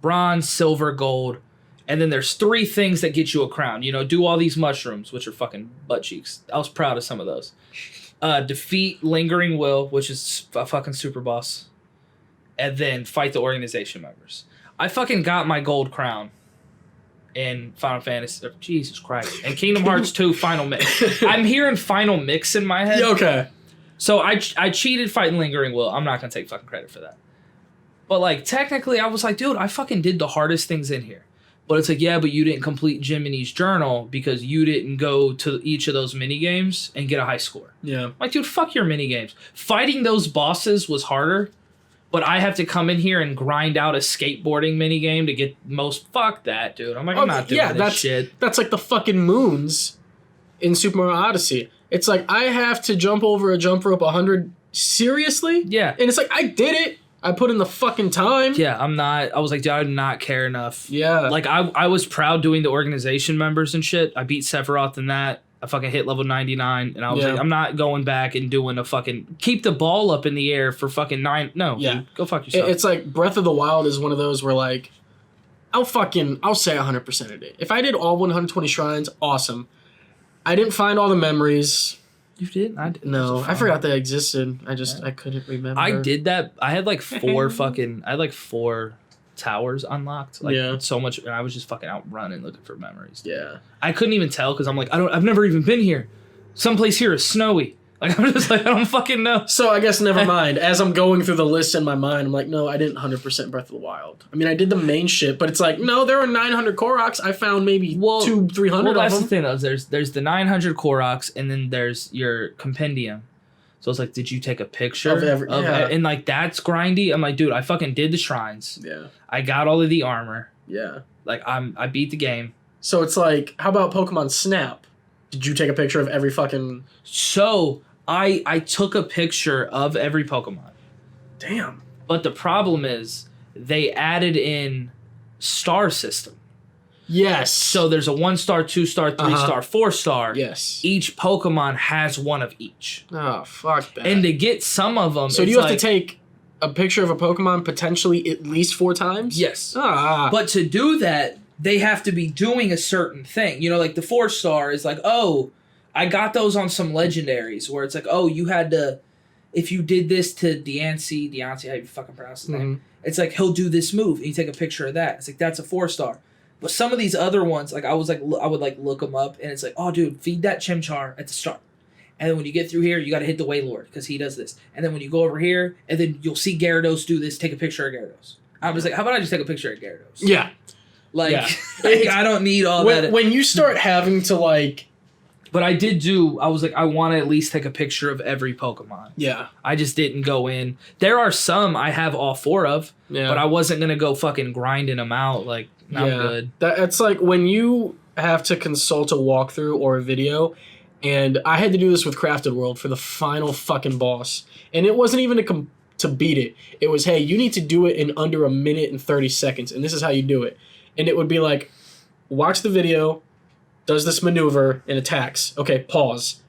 bronze, silver, gold. And then there's 3 things that get you a crown. You know, do all these mushrooms, which are fucking butt cheeks. I was proud of some of those. Defeat Lingering Will, which is a fucking super boss. And then fight the organization members. I fucking got my gold crown in Final Fantasy. Jesus Christ. And Kingdom Hearts 2 Final Mix. I'm hearing Final Mix in my head. Okay. So I cheated fighting Lingering Will. I'm not going to take fucking credit for that. But, like, technically, I was like, dude, I fucking did the hardest things in here. But it's like, yeah, but you didn't complete Jiminy's journal because you didn't go to each of those mini games and get a high score. Yeah. I'm like, dude, fuck your mini games. Fighting those bosses was harder, but I have to come in here and grind out a skateboarding mini game to get most. Fuck that, dude. I'm like, I'm not doing this shit. That's like the fucking moons in Super Mario Odyssey. It's like, I have to jump over a jump rope 100. Seriously? Yeah. And it's like, I did it. I put in the fucking time. Yeah, I was like, dude, I did not care enough. Yeah. Like, I was proud doing the organization members and shit. I beat Sephiroth in that. I fucking hit level 99. And I was like, I'm not going back and doing a fucking... Keep the ball up in the air for fucking 9... No, yeah. Dude, go fuck yourself. It's like, Breath of the Wild is one of those where, like, I'll say 100% of it. If I did all 120 shrines, awesome. I didn't find all the memories... You did? I didn't. No, I forgot they existed. I couldn't remember. I did that. I had like 4 towers unlocked. Like so much, and I was just fucking out running looking for memories. Yeah. I couldn't even tell because I'm like, I've never even been here. Someplace here is snowy. Like I'm just like, I don't fucking know. So I guess never mind. As I'm going through the list in my mind, I'm like, no, I didn't 100% Breath of the Wild. I mean, I did the main shit, but it's like, no, there are 900 Koroks. I found maybe 200-300 well, of that's them. the thing though. There's the 900 Koroks, and then there's your compendium. So it's like, did you take a picture of and like that's grindy? I'm like, dude, I fucking did the shrines. Yeah. I got all of the armor. Yeah. Like I beat the game. So it's like, how about Pokemon Snap? Did you take a picture of every fucking... So I took a picture of every Pokemon. Damn. But the problem is they added in star system. Yes. So there's a 1-star, 2-star, 3-star, 4-star. Yes. Each Pokemon has one of each. Oh, fuck that. And to get some of them... So do you have to take a picture of a Pokemon potentially at least 4 times? Yes. Ah. But to do that, they have to be doing a certain thing. You know, like the 4-star is like, oh... I got those on some legendaries where it's like, oh, you had to, if you did this to Deancey, how you fucking pronounce his name, it's like, he'll do this move, and you take a picture of that. It's like, that's a 4-star. But some of these other ones, like, I would look them up, and it's like, oh, dude, feed that Chimchar at the start. And then when you get through here, you got to hit the Wailord, because he does this. And then when you go over here, and then you'll see Gyarados do this, take a picture of Gyarados. I was like, how about I just take a picture of Gyarados? Yeah. Like I don't need all that. When you start having to, like... But I was like, I want to at least take a picture of every Pokemon. Yeah. I just didn't go in. There are some I have all 4 of, but I wasn't going to go fucking grinding them out. Like, not good. That's like when you have to consult a walkthrough or a video, and I had to do this with Crafted World for the final fucking boss. And it wasn't even to beat it. It was, hey, you need to do it in under 1 minute and 30 seconds, and this is how you do it. And it would be like, watch the video, does this maneuver and attacks. Okay, pause.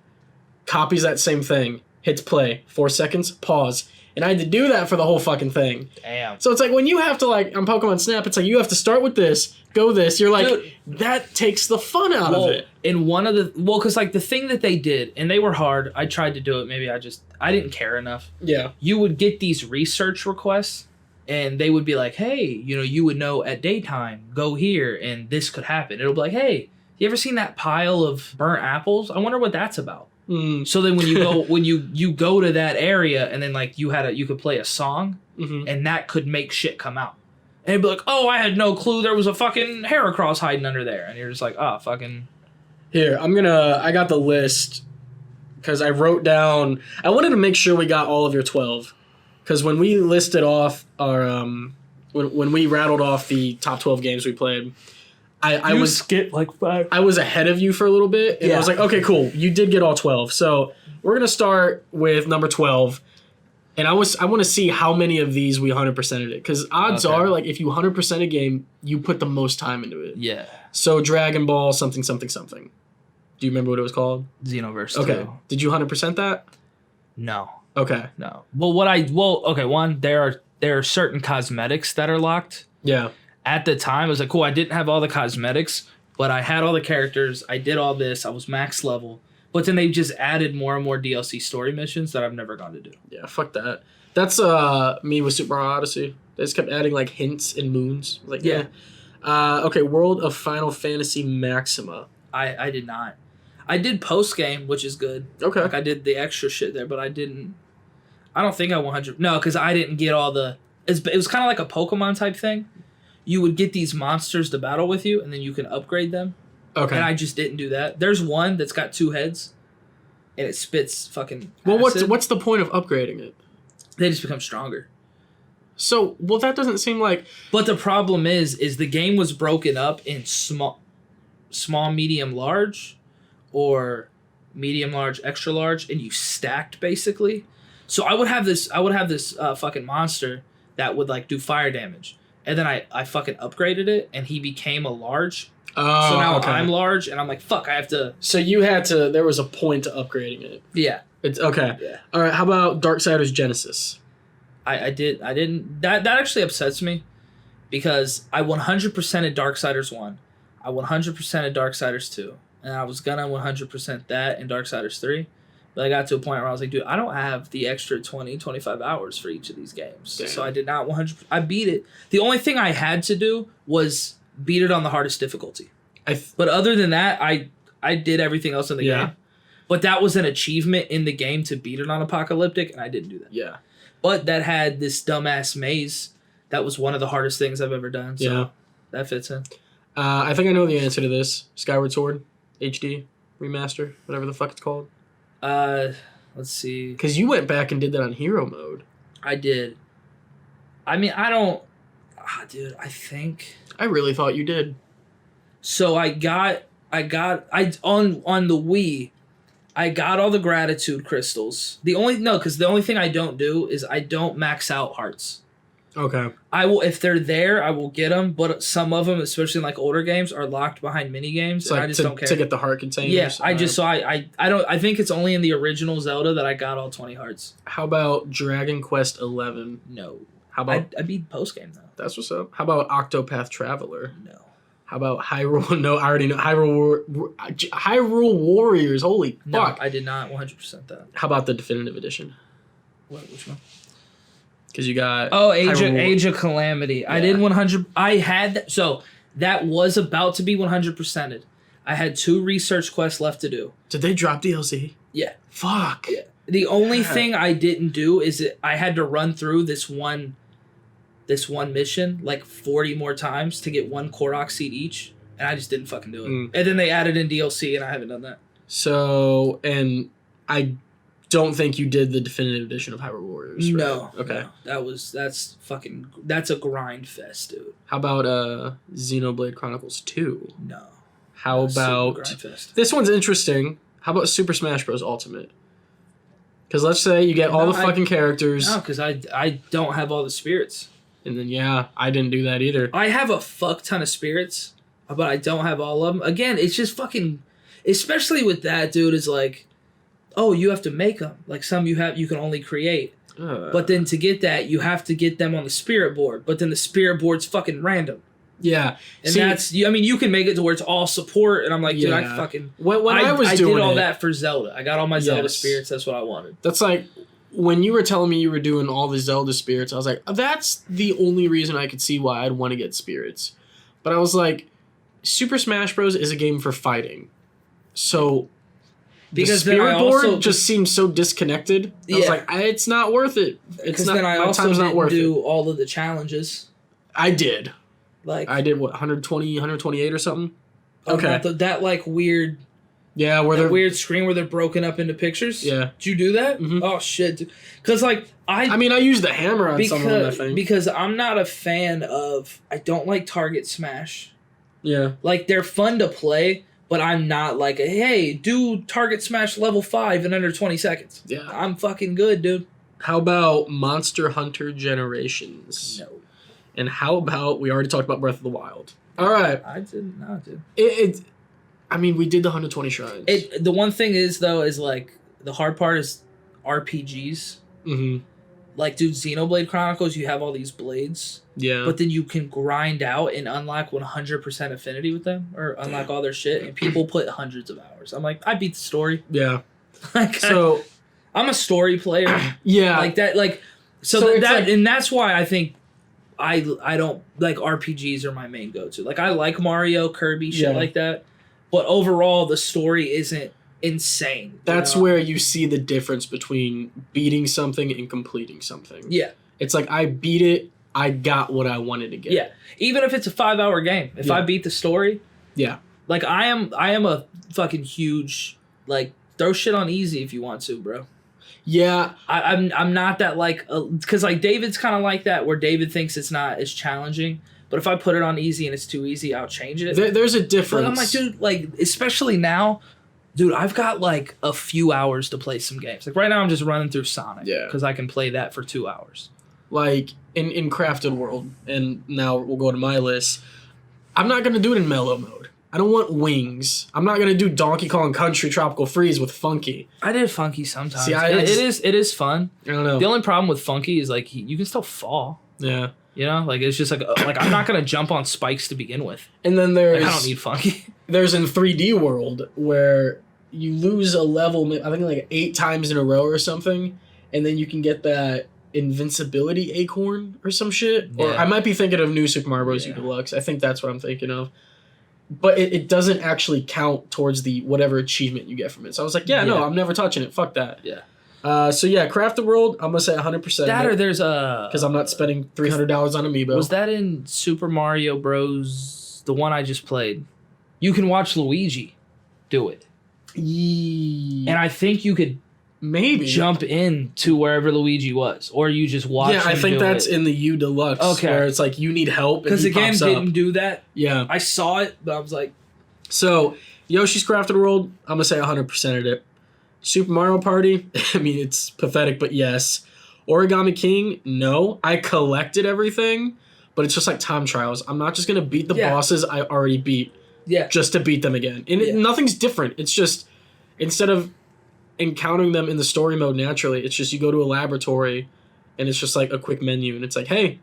Copies that same thing. Hits play. 4 seconds, pause. And I had to do that for the whole fucking thing. Damn. So it's like when you have to, like, on Pokemon Snap, it's like you have to start with this, go this. You're like, dude, that takes the fun out of it. In one of the... Well, because, like, the thing that they did, and they were hard. I tried to do it. Maybe I didn't care enough. Yeah. You would get these research requests, and they would be like, hey, you would know at daytime, go here, and this could happen. It'll be like, hey... You ever seen that pile of burnt apples? I wonder what that's about. So then when you go you go to that area and then like you could play a song and that could make shit come out. And it'd be like, oh, I had no clue there was a fucking Heracross hiding under there. And you're just like, oh, fucking. Here, I got the list because I wrote down, I wanted to make sure we got all of your 12. Because when we listed off our, when we rattled off the top 12 games we played, I was skipped like 5. I was ahead of you for a little bit, and I was like, okay, cool. You did get all 12. So we're gonna start with number 12, and I want to see how many of these we 100%ed it, because odds are, like, if you 100% a game, you put the most time into it. Yeah. So Dragon Ball something something something. Do you remember what it was called? Xenoverse. Okay. 2. Did you 100% that? No. Okay. No. Well, okay. One, there are certain cosmetics that are locked. Yeah. At the time, I was like, cool. I didn't have all the cosmetics, but I had all the characters. I did all this. I was max level. But then they just added more and more DLC story missions that I've never gone to do. Yeah, fuck that. That's me with Super Mario Odyssey. They just kept adding like hints and moons. Like yeah. Okay, World of Final Fantasy Maxima. I did not. I did post game, which is good. Okay. Like I did the extra shit there, but I didn't. I don't think I 100. No, because I didn't get all the. It was kind of like a Pokemon type thing. You would get these monsters to battle with you, and then you can upgrade them. Okay. And I just didn't do that. There's one that's got 2 heads, and it spits fucking. Well, acid. what's the point of upgrading it? They just become stronger. So, well, that doesn't seem like. But the problem is the game was broken up in small, medium, large, or medium, large, extra large, and you stacked basically. So I would have this fucking monster that would like do fire damage, and then I fucking upgraded it, and he became a large. Oh, so now okay. I'm large, and I'm like, fuck, I have to. So you had to. There was a point to upgrading it. Yeah. It's okay. Yeah. All right. How about Darksiders Genesis? I didn't. That actually upsets me, because I 100%ed Darksiders 1, I 100%ed Darksiders 2, and I was gonna 100% that in Darksiders 3. But I got to a point where I was like, dude, I don't have the extra 20, 25 hours for each of these games. Damn. So I did not 100. I beat it. The only thing I had to do was beat it on the hardest difficulty. But other than that, I did everything else in the game. But that was an achievement in the game to beat it on Apocalyptic, and I didn't do that. Yeah. But that had this dumbass maze. That was one of the hardest things I've ever done. So that fits in. I think I know the answer to this. Skyward Sword HD remaster, whatever the fuck it's called. Let's see. Because you went back and did that on hero mode. I did. I mean, I don't. Dude, I think. I really thought you did. So on the Wii, I got all the gratitude crystals. Because the only thing I don't do is I don't max out hearts. Okay. I will, if they're there, I will get them. But some of them, especially in like older games, are locked behind mini games, and I just don't care to get the heart containers. Yeah, I don't. I think it's only in the original Zelda that I got all 20 hearts. How about Dragon Quest 11? No. How about I beat post game though. That's what's up. How about Octopath Traveler? No. How about Hyrule? No, I already know Hyrule Warriors. Holy No, fuck! I did not 100% that. How about the definitive edition? What? Which one? Because you got Age of Calamity. Yeah. I did 100. I had so that was about to be 100%ed. I had 2 research quests left to do. Did they drop DLC? Yeah. Fuck. Yeah. The only thing I didn't do is that I had to run through this one mission like 40 more times to get 1 Korok seed each, and I just didn't fucking do it. And then they added in DLC, and I haven't done that. So, and I don't think you did the definitive edition of Hyrule Warriors, right? No. Okay. No. That's a grind fest, dude. How about Xenoblade Chronicles 2? No. How about this one's interesting. How about Super Smash Bros. Ultimate? Because let's say you get all the fucking characters. No, because I don't have all the spirits. And then, I didn't do that either. I have a fuck ton of spirits, but I don't have all of them. Again, it's just fucking... Especially with that, dude, is like... Oh, you have to make them. Like, some you can only create. But then to get that, you have to get them on the spirit board. But then the spirit board's fucking random. Yeah. And you can make it to where it's all support, and I'm like, dude, I fucking... When I did all that for Zelda. I got all my Zelda spirits. That's what I wanted. That's like... When you were telling me you were doing all the Zelda spirits, I was like, that's the only reason I could see why I'd want to get spirits. But I was like, Super Smash Bros. Is a game for fighting. So... Because the spirit board just seems so disconnected. I was like, it's not worth it. It's not. Then I also didn't do it. all of the challenges. I did. Like I did what 120, 128 or something. Okay. That like weird. Yeah, where they're weird screen where they're broken up into pictures. Yeah. Did you do that? Mm-hmm. Oh shit! Because like I mean, I used the hammer on some of them. I think because I'm not a fan of. I don't like target smash. Yeah. Like, they're fun to play, but I'm not like, hey, do target smash level 5 in under 20 seconds. Yeah. I'm fucking good, dude. How about Monster Hunter Generations? No. And how about, we already talked about Breath of the Wild. All right. I did not, dude. I mean, we did the 120 shrines. The one thing is, though, is like, the hard part is RPGs. Mm-hmm. Like, dude, Xenoblade Chronicles, you have all these blades. Yeah. But then you can grind out and unlock 100% affinity with them, or unlock all their shit, and people put hundreds of hours. I'm like, I beat the story. Yeah. Like, So I'm a story player. Yeah. Like that. Like so So that, it's like, and that's why I think I don't like RPGs are my main go-to. Like, I like Mario, Kirby, shit like that, but overall the story isn't insane. That's where you see the difference between beating something and completing something. Yeah. It's like, I beat it. I got what I wanted to get. Yeah. Even if it's a 5-hour game, if I beat the story, like, I am a fucking huge, like, throw shit on easy if you want to, bro. Yeah. I'm not that, like, because like David's kind of like that, where David thinks it's not as challenging, but if I put it on easy and it's too easy, I'll change it. There's a difference. But I'm like, dude, like, especially now, dude, I've got like a few hours to play some games. Like, right now I'm just running through Sonic. Yeah. Because I can play that for 2 hours. Like, in Crafted World, and now we'll go to my list, I'm not going to do it in mellow mode. I don't want wings. I'm not going to do Donkey Kong Country Tropical Freeze with Funky. I did Funky sometimes. See, it is fun. I don't know. The only problem with Funky is, like, you can still fall. Yeah. You know? Like, it's just like I'm not going to jump on spikes to begin with. And then there's... Like, I don't need Funky. There's in 3D World where you lose a level, I think like 8 times in a row or something, and then you can get that invincibility acorn or some shit. Yeah. Or I might be thinking of New Super Mario Bros. U Deluxe. I think that's what I'm thinking of. But it doesn't actually count towards the whatever achievement you get from it. So I was like, no, I'm never touching it. Fuck that. Yeah. So yeah, Craft the World, I'm going to say 100%. That, or there's a... Because I'm not spending $300 on Amiibo. Was that in Super Mario Bros., the one I just played? You can watch Luigi do it. And I think you could maybe jump in to wherever Luigi was, or you just watch him. Yeah, I think that's in the U Deluxe. Okay. Where it's like, you need help. Because the game didn't do that. Yeah. I saw it, but I was like... So, Yoshi's Crafted World, I'm going to say 100%ed it. Super Mario Party, I mean, it's pathetic, but yes. Origami King, no. I collected everything, but it's just like time trials. I'm not just going to beat the bosses I already beat just to beat them again. And nothing's different. It's just, instead of encountering them in the story mode naturally, it's just you go to a laboratory, and it's just like a quick menu, and it's like, hey,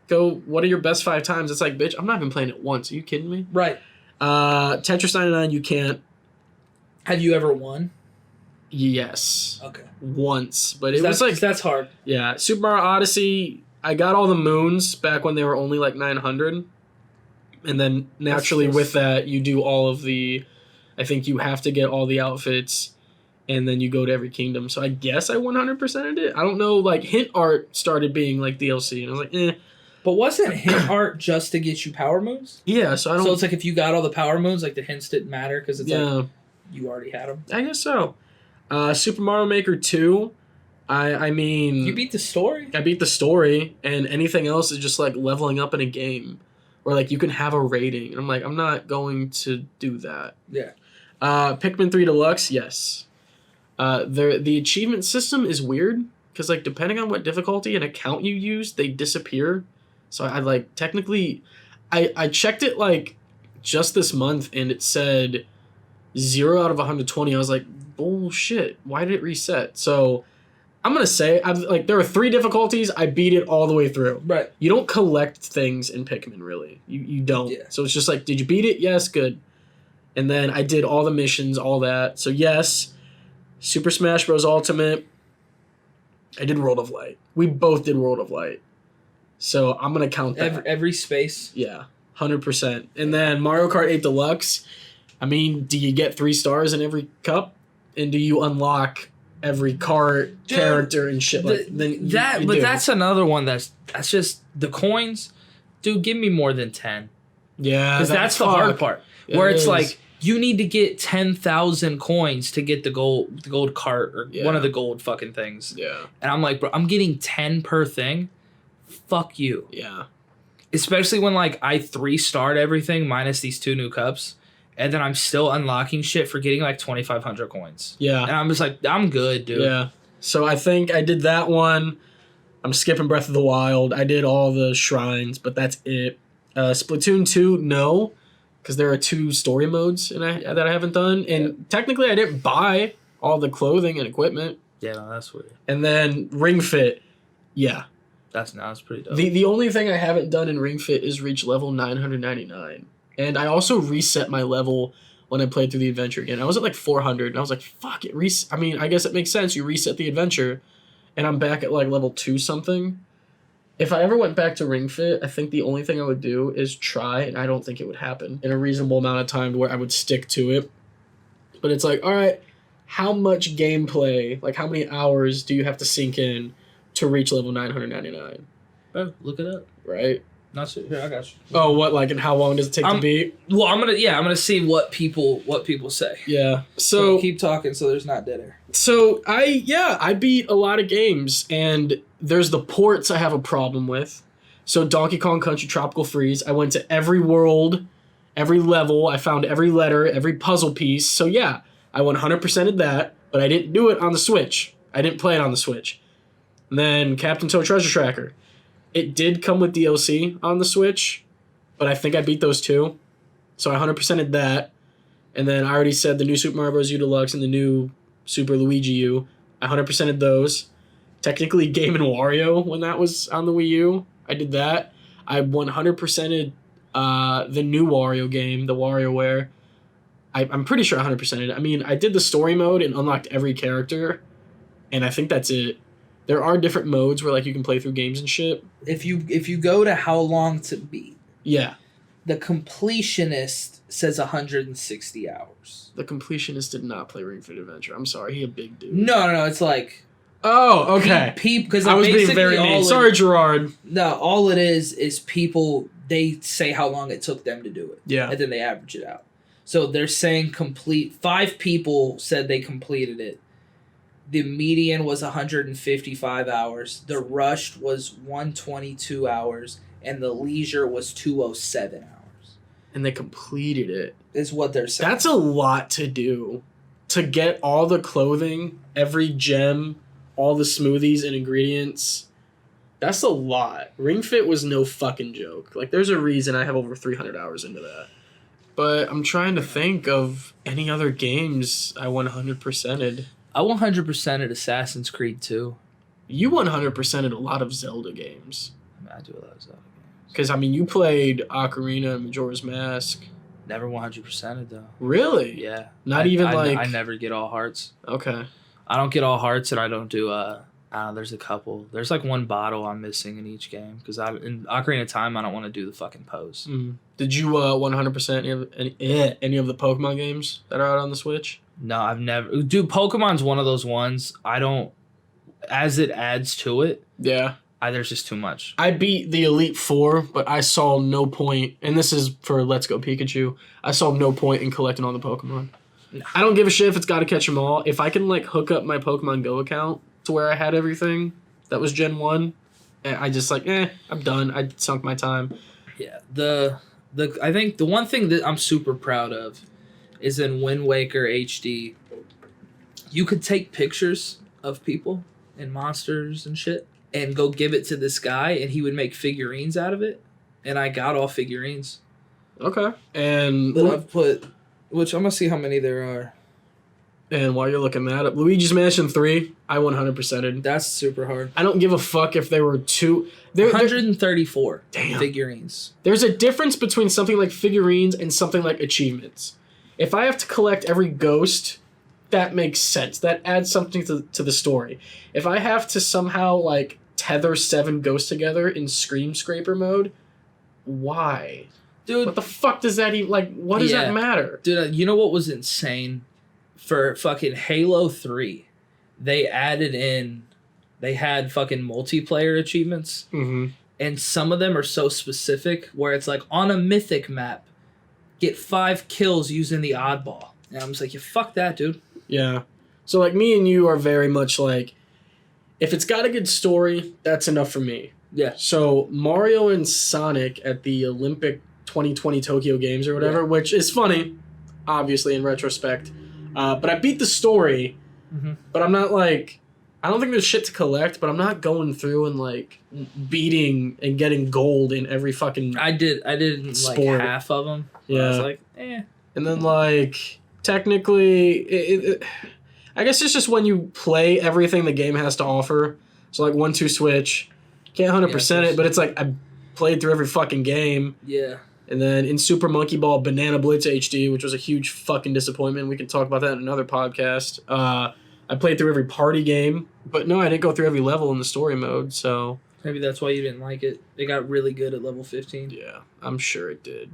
go, what are your best 5 times? It's like, bitch, I'm not even playing it once. Are you kidding me? Right. Tetris 99, you can't. Have you ever won? Yes. Okay. Once, but it was like, that's hard. Yeah, Super Mario Odyssey, I got all the moons back when they were only like 900. And then naturally with that, you do all of the, I think you have to get all the outfits, and then you go to every kingdom. So I guess I 100%ed it. I don't know, like, hint art started being like DLC, and I was like, eh. But wasn't hint art just to get you power moves? Yeah, so I don't... So it's like, if you got all the power moves, like, the hints didn't matter because it's like you already had them? I guess so. Super Mario Maker 2, I mean... You beat the story? I beat the story, and anything else is just like leveling up in a game. Or like you can have a rating. And I'm like, I'm not going to do that. Yeah. Pikmin 3 Deluxe, yes. The achievement system is weird, because like depending on what difficulty and account you use, they disappear. So I like technically, I checked it like just this month, and it said 0 out of 120. I was like, bullshit, why did it reset? So I'm gonna say, there are 3 difficulties. I beat it all the way through. Right. You don't collect things in Pikmin, really. You don't. Yeah. So it's just like, did you beat it? Yes, good. And then I did all the missions, all that. So yes, Super Smash Bros. Ultimate. I did World of Light. We both did World of Light. So I'm gonna count that. Every space. Yeah, 100%. And then Mario Kart 8 Deluxe. I mean, do you get 3 stars in every cup? And do you unlock every cart, character, and shit that's another one that's just the coins. Dude, give me more than 10. Yeah, because that's the hard part. Where it's like, you need to get 10,000 coins to get the gold cart or one of the gold fucking things. Yeah. And I'm like, bro, I'm getting 10 per thing. Fuck you. Yeah. Especially when like I 3-starred everything minus these 2 new cups, and then I'm still unlocking shit for getting like 2,500 coins. Yeah. And I'm just like, I'm good, dude. Yeah. So I think I did that one. I'm skipping Breath of the Wild. I did all the shrines, but that's it. Splatoon 2, no, because there are 2 story modes that I haven't done. And technically I didn't buy all the clothing and equipment. Yeah, no, that's weird. And then Ring Fit, yeah. That's pretty dope. The only thing I haven't done in Ring Fit is reach level 999. And I also reset my level when I played through the adventure again. I was at like 400, and I was like, fuck it. I mean, I guess it makes sense. You reset the adventure, and I'm back at like level 2 something. If I ever went back to Ring Fit, I think the only thing I would do is try, and I don't think it would happen in a reasonable amount of time where I would stick to it. But it's like, all right, how much gameplay, like how many hours do you have to sink in to reach level 999? Oh, look it up. Right? Not sure. Here, I got you. Oh, what, like, and how long does it take to beat? Well, I'm gonna see what people say. Yeah. So keep talking so there's not dead air. So I beat a lot of games, and there's the ports I have a problem with. So Donkey Kong Country Tropical Freeze, I went to every world, every level, I found every letter, every puzzle piece. So yeah, I 100%ed that, but I didn't do it on the Switch. I didn't play it on the Switch. And then Captain Toad Treasure Tracker. It did come with DLC on the Switch, but I think I beat those 2. So I 100%ed that. And then I already said the new Super Mario Bros. U Deluxe and the new Super Luigi U. I 100%ed those. Technically Game & Wario when that was on the Wii U. I did that. I 100%ed the new Wario game, the WarioWare. I'm pretty sure I 100%ed it. I mean, I did the story mode and unlocked every character, and I think that's it. There are different modes where like you can play through games and shit. If you go to how long to beat, yeah, the completionist says 160 hours. The completionist did not play Ring Fit Adventure. I'm sorry, he a big dude. No, it's like. Oh, okay. Because I was being very mean. Sorry, Gerard. No, all it is people, they say how long it took them to do it. Yeah. And then they average it out. So they're saying 5 people said they completed it. The median was 155 hours. The rushed was 122 hours. And the leisure was 207 hours. And they completed it. Is what they're saying. That's a lot to do. To get all the clothing, every gem, all the smoothies and ingredients. That's a lot. Ring Fit was no fucking joke. Like, there's a reason I have over 300 hours into that. But I'm trying to think of any other games I 100%ed. I 100%ed Assassin's Creed 2. You 100%ed a lot of Zelda games. I do a lot of Zelda games. Because, I mean, you played Ocarina and Majora's Mask. Never 100%ed, though. Really? Yeah. I never get all hearts. Okay. I don't get all hearts, and I don't do, there's a couple. There's like one bottle I'm missing in each game. Because in Ocarina of Time, I don't want to do the fucking pose. Mm. Did you 100% any of the Pokemon games that are out on the Switch? No, I've never. Dude, Pokemon's one of those ones. I don't. As it adds to it. Yeah. There's just too much. I beat the Elite Four, but I saw no point. And this is for Let's Go Pikachu. I saw no point in collecting all the Pokemon. No. I don't give a shit if it's got to catch them all. If I can like hook up my Pokemon Go account to where I had everything that was Gen 1, I just like, I'm done. I sunk my time. Yeah. I think the one thing that I'm super proud of is in Wind Waker HD, you could take pictures of people and monsters and shit and go give it to this guy, and he would make figurines out of it. And I got all figurines. Okay. And but I've put, which I'm going to see how many there are. And while you're looking that up, Luigi's Mansion 3, I 100%ed. That's super hard. I don't give a fuck if there were 134 damn. Figurines. There's a difference between something like figurines and something like achievements. If I have to collect every ghost, that makes sense. That adds something to the story. If I have to somehow like tether 7 ghosts together in Scream Scraper mode, why? Dude, what the fuck does that even, like, what does that matter? Dude, you know what was insane? For fucking Halo 3, they had fucking multiplayer achievements. Mm-hmm. And some of them are so specific where it's like, on a mythic map, get 5 kills using the oddball. And I'm just like, fuck that, dude. Yeah. So, like, me and you are very much like, if it's got a good story, that's enough for me. Yeah. So Mario and Sonic at the Olympic 2020 Tokyo Games or whatever, which is funny, obviously in retrospect. But I beat the story, but I'm not like, I don't think there's shit to collect, but I'm not going through and like beating and getting gold in every fucking I did sport. Like half of them. Yeah. I was like, eh. And then like technically, I guess it's just when you play everything the game has to offer. So like 1-2 switch, can't 100% it, but it's like I played through every fucking game. Yeah. And then in Super Monkey Ball, Banana Blitz HD, which was a huge fucking disappointment. We can talk about that in another podcast. I played through every party game, but no, I didn't go through every level in the story mode, so... Maybe that's why you didn't like it. It got really good at level 15. Yeah, I'm sure it did.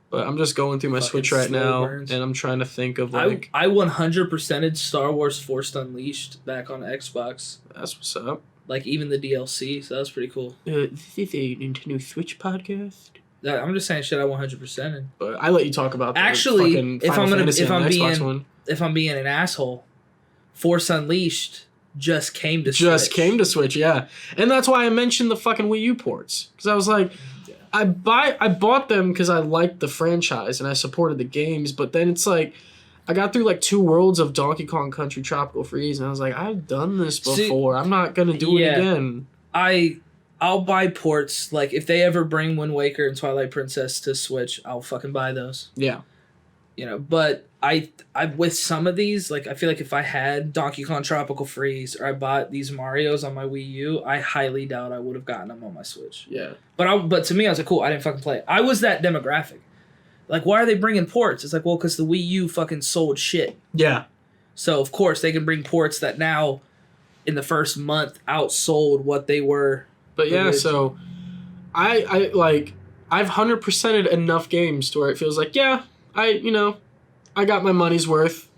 But I'm just going through my Fucking Switch right now, burns. and I'm trying to think of, like... I 100%ed Star Wars Force Unleashed back on Xbox. That's what's up. Like, even the DLC, so that was pretty cool. This is a Nintendo Switch podcast? I'm just saying shit I 100%ed. But I let you talk about the Actually, fucking if Final I'm Fantasy on the Xbox being one. if I'm being an asshole, Force Unleashed just came to Switch, yeah. And that's why I mentioned the fucking Wii U ports. Because I was like, I bought them because I liked the franchise and I supported the games, but then it's like, I got through like 2 worlds of Donkey Kong Country Tropical Freeze, and I was like, I've done this before. I'm not going to do it again. I'll buy ports. Like, if they ever bring Wind Waker and Twilight Princess to Switch, I'll fucking buy those. Yeah. You know, but I with some of these, like, I feel like if I had Donkey Kong Tropical Freeze or I bought these Marios on my Wii U, I highly doubt I would have gotten them on my Switch. Yeah. But to me, I was like, cool, I didn't fucking play it. I was that demographic. Like, why are they bringing ports? It's like, well, because the Wii U fucking sold shit. Yeah. So, of course, they can bring ports that now, in the first month, outsold what they were. But yeah, so I've 100%ed enough games to where it feels like, yeah, I got my money's worth.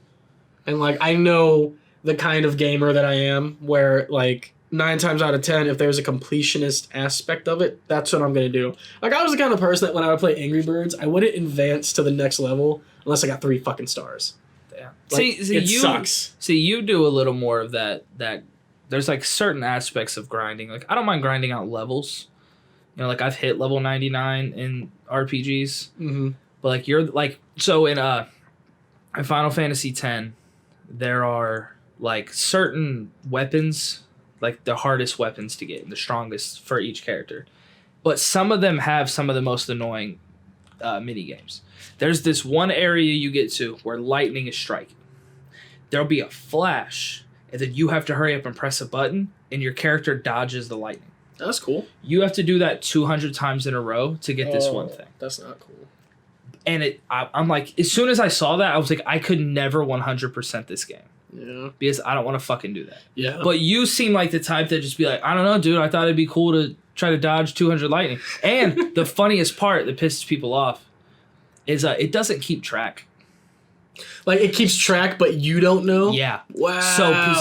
And, like, I know the kind of gamer that I am where, like, 9 times out of 10, if there's a completionist aspect of it, that's what I'm going to do. Like, I was the kind of person that when I would play Angry Birds, I wouldn't advance to the next level unless I got 3 fucking stars. Yeah. Like, it sucks. See, you do a little more of that. There's, like, certain aspects of grinding. Like, I don't mind grinding out levels. You know, like, I've hit level 99 in RPGs. Mm-hmm. But, like, you're, like... So, in Final Fantasy X, there are, like, certain weapons... like the hardest weapons to get and the strongest for each character. But some of them have some of the most annoying mini games. There's this one area you get to where lightning is striking. There'll be a flash, and then you have to hurry up and press a button, and your character dodges the lightning. That's cool. You have to do that 200 times in a row to get this one thing. That's not cool. And I'm like, as soon as I saw that, I was like, I could never 100% this game. Yeah. Because I don't want to fucking do that. Yeah. But you seem like the type that just be like, I don't know, dude. I thought it'd be cool to try to dodge 200 lightning. And the funniest part that pisses people off is it doesn't keep track. Like, it keeps track, but you don't know? Yeah. Wow.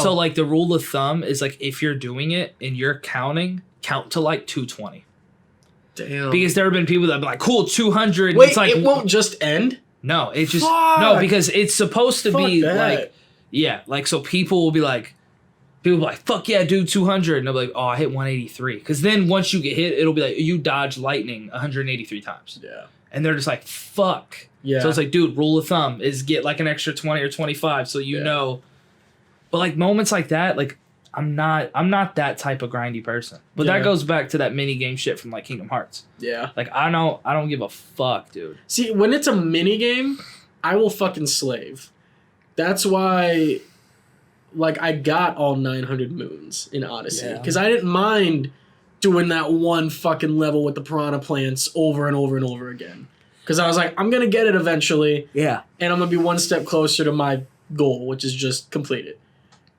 So like, the rule of thumb is, like, if you're doing it and you're counting, count to, like, 220. Damn. Because there have been people that be like, cool, 200. Wait, it's like, it won't just end? No, it just... Fuck. No, because it's supposed to be, that. like... Yeah, like, so people will be like, fuck yeah, dude, 200. And they'll be like, oh, I hit 183. Because then once you get hit, it'll be like, you dodge lightning 183 times. Yeah. And they're just like, fuck. Yeah. So it's like, dude, rule of thumb is get like an extra 20 or 25 so you know. But like moments like that, like, I'm not that type of grindy person. But that goes back to that mini game shit from like Kingdom Hearts. Yeah. Like, I don't give a fuck, dude. See, when it's a mini game, I will fucking slave. That's why, like, I got all 900 moons in Odyssey. Because I didn't mind doing that one fucking level with the piranha plants over and over and over again. Because I was like, I'm going to get it eventually. Yeah. And I'm going to be one step closer to my goal, which is just complete it.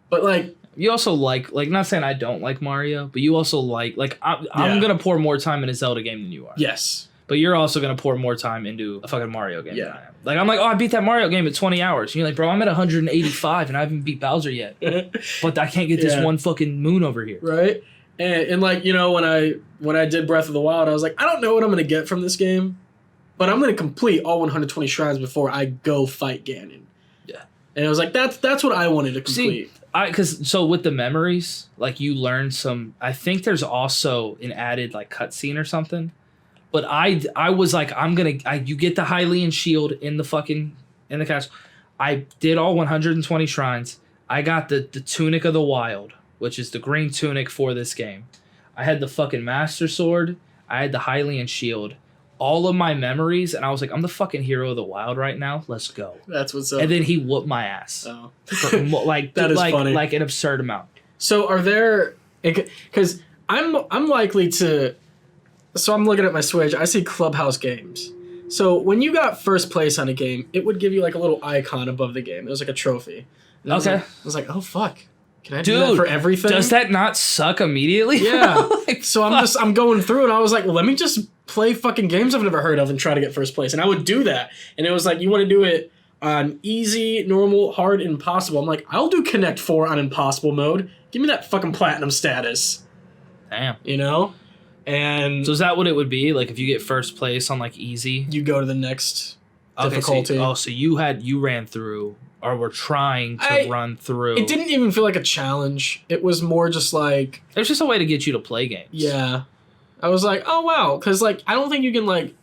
But, like... You also like, not saying I don't like Mario, but you also like I'm going to pour more time in a Zelda game than you are. Yes. But you're also going to pour more time into a fucking Mario game than I am. Like, I'm like, oh, I beat that Mario game at 20 hours. And you're like, bro, I'm at 185 and I haven't beat Bowser yet. But I can't get this one fucking moon over here. Right? And like, you know, when I did Breath of the Wild, I was like, I don't know what I'm going to get from this game, but I'm going to complete all 120 shrines before I go fight Ganon. Yeah. And I was like, that's what I wanted to complete. See, So with the memories, like you learn some. I think there's also an added like cutscene or something. But I was like, you get the Hylian shield in the castle. I did all 120 shrines. I got the Tunic of the Wild, which is the green tunic for this game. I had the fucking Master Sword. I had the Hylian shield. All of my memories, and I was like, I'm the fucking hero of the wild right now. Let's go. That's what's up. And then he whooped my ass. Oh. That is funny. Like an absurd amount. So are there... Because I'm likely to... So I'm looking at my Switch. I see Clubhouse games. So when you got first place on a game, it would give you like a little icon above the game. It was like a trophy. And Okay. I was like, oh, fuck. Can I do that for everything? Does that not suck immediately? Yeah. Like, so I'm going through and I was like, well, let me just play fucking games I've never heard of and try to get first place. And I would do that. And it was like, you want to do it on easy, normal, hard, impossible. I'm like, I'll do Connect 4 on impossible mode. Give me that fucking platinum status. Damn. You know? And so is that what it would be? Like if you get first place on like easy? You go to the next difficulty. So you ran through or were trying to run through. It didn't even feel like a challenge. It was more just like... It was just a way to get you to play games. Yeah. I was like, oh wow. Because like, I don't think you can like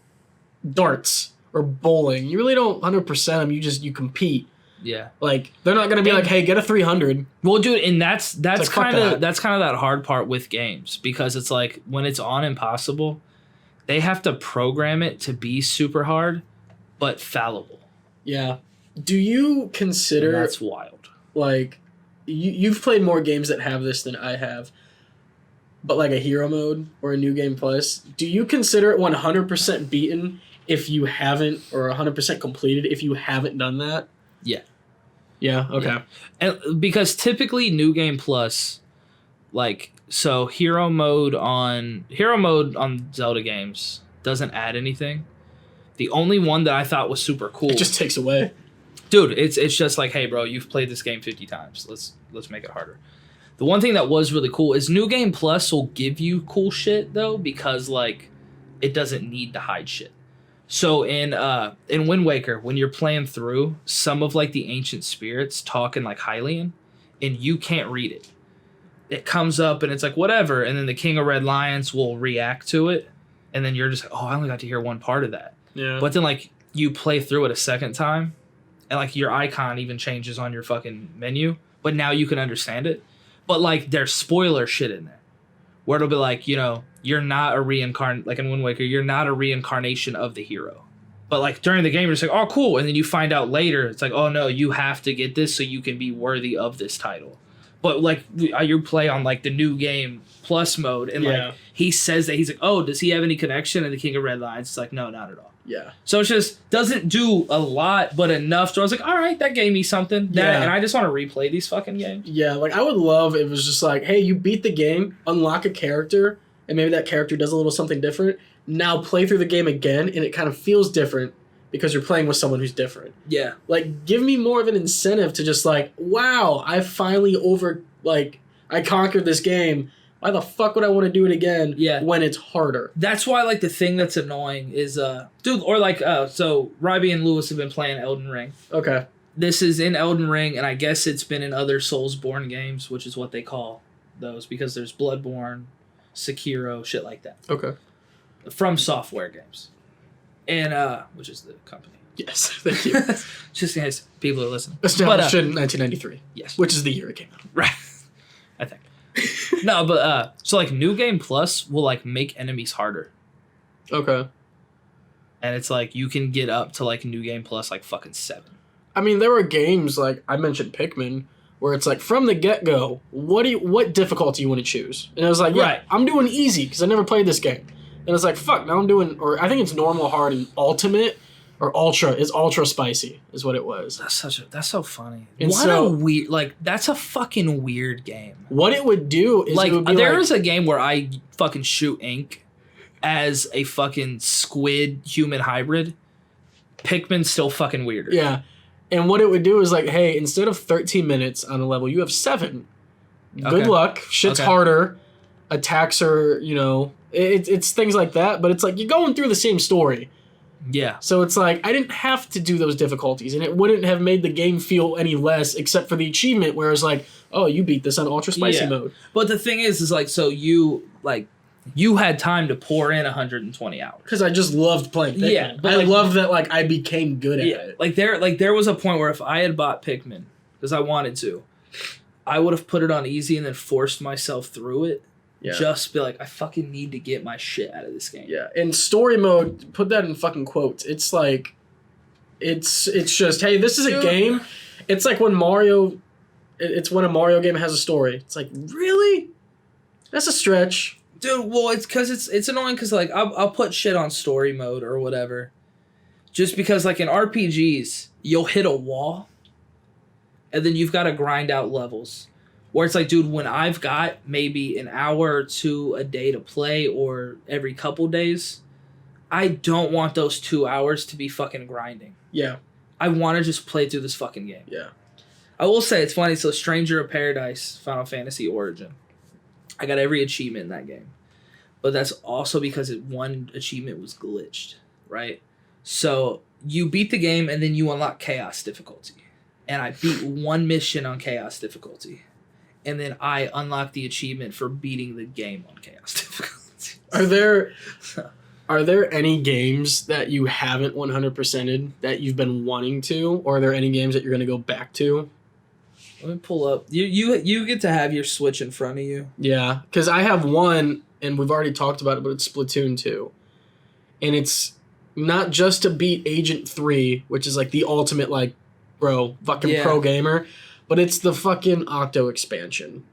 darts or bowling. You really don't 100% them. You compete. Yeah. Like they're not gonna be like, hey, get a 300. Well, dude, and that's like, kind of that hard part with games because it's like when it's on impossible, they have to program it to be super hard, but fallible. Yeah. Do you consider and that's wild? Like, you've played more games that have this than I have, but like a hero mode or a new game plus, do you consider it 100% beaten if you haven't, or 100% completed if you haven't done that? Yeah. Yeah, okay. Yeah. And because typically New Game Plus, like, so hero mode on Zelda games doesn't add anything. The only one that I thought was super cool. It just takes away. Dude, it's just like, hey bro, you've played this game 50 times. Let's make it harder. The one thing that was really cool is New Game Plus will give you cool shit though, because like it doesn't need to hide shit. So in Wind Waker, when you're playing through, some of like the ancient spirits talk in like Hylian, and you can't read it. It comes up and it's like whatever, and then the King of Red Lions will react to it, and then you're just like, oh, I only got to hear one part of that. Yeah. But then like you play through it a second time, and like your icon even changes on your fucking menu, but now you can understand it. But like there's spoiler shit in there, where it'll be like, you know, you're not a like in Wind Waker, you're not a reincarnation of the hero. But like during the game, you're just like, oh, cool. And then you find out later, it's like, oh no, you have to get this so you can be worthy of this title. But like you play on like the New Game Plus mode, and like he says that he's like, oh, does he have any connection to the King of Red Lions? It's like, no, not at all. Yeah. So it's just doesn't do a lot, but enough. So I was like, all right, that gave me something. And I just want to replay these fucking games. Yeah, like I would love if it was just like, hey, you beat the game, unlock a character, and maybe that character does a little something different. Now play through the game again, and it kind of feels different because you're playing with someone who's different. Yeah. Like, give me more of an incentive to just like, wow, I finally I conquered this game. Why the fuck would I want to do it again when it's harder? That's why, like, the thing that's annoying is, dude, or like, so Ryby and Lewis have been playing Elden Ring. Okay. This is in Elden Ring, and I guess it's been in other Soulsborne games, which is what they call those, because there's Bloodborne, Sekiro, shit like that. Okay. From Software games. And, which is the company. Yes, thank you. Just in case people are listening. Established in 1993. Yes. Which is the year it came out. Right. I think. No, but so like New Game Plus will like make enemies harder. Okay. And it's like you can get up to like New Game Plus like fucking 7. I mean, there were games like I mentioned Pikmin where it's like from the get-go, what difficulty you want to choose? And I was like, yeah, I'm doing easy because I never played this game. And it's like, fuck, now I'm doing, or I think it's normal, hard, and ultimate, or ultra. It's ultra spicy is what it was. That's so funny. And what so, a weird, like, that's a fucking weird game. What it would do is like, it would be there is a game where I fucking shoot ink as a fucking squid human hybrid. Pikmin's still fucking weirder. Yeah. And what it would do is like, hey, instead of 13 minutes on a level, you have 7. Good luck. Shit's harder. Attacks are, you know, it's things like that. But it's like you're going through the same story. Yeah. So it's like, I didn't have to do those difficulties, and it wouldn't have made the game feel any less, except for the achievement, where it's like, oh, you beat this on Ultra Spicy mode. But the thing is like, so you had time to pour in 120 hours. Because I just loved playing Pikmin. Yeah, but I loved that, like, I became good at it. Like there was a point where if I had bought Pikmin, because I wanted to, I would have put it on easy and then forced myself through it. Yeah. Just be like, I fucking need to get my shit out of this game. Yeah. In story mode, put that in fucking quotes. It's like, it's just, hey, this is a game. It's like when it's when a Mario game has a story. It's like, really? That's a stretch. Dude, well, it's because it's annoying because, like, I'll put shit on story mode or whatever. Just because, like, in RPGs, you'll hit a wall and then you've got to grind out levels. Where it's like, dude, when I've got maybe an hour or two a day to play or every couple days, I don't want those 2 hours to be fucking grinding. Yeah. I want to just play through this fucking game. Yeah. I will say, it's funny, so Stranger of Paradise, Final Fantasy Origin. I got every achievement in that game. But that's also because one achievement was glitched, right? So you beat the game and then you unlock Chaos difficulty. And I beat one mission on Chaos difficulty. And then I unlocked the achievement for beating the game on Chaos difficulty. Are there any games that you haven't 100%ed that you've been wanting to? Or are there any games that you're going to go back to? Let me pull up. You get to have your Switch in front of you. Yeah, because I have one, and we've already talked about it, but it's Splatoon 2. And it's not just to beat Agent 3, which is like the ultimate, like, fucking pro gamer, but it's the fucking Octo expansion.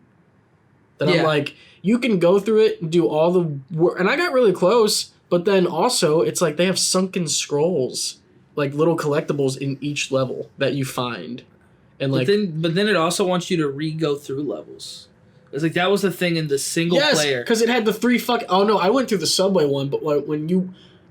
That I'm like, you can go through it and do all the work. And I got really close, but then also it's like they have sunken scrolls, like little collectibles in each level that you find. And like, but then it also wants you to re-go through levels. It's like that was the thing in the single player. Because it had the 3 oh no, I went through the subway one, but when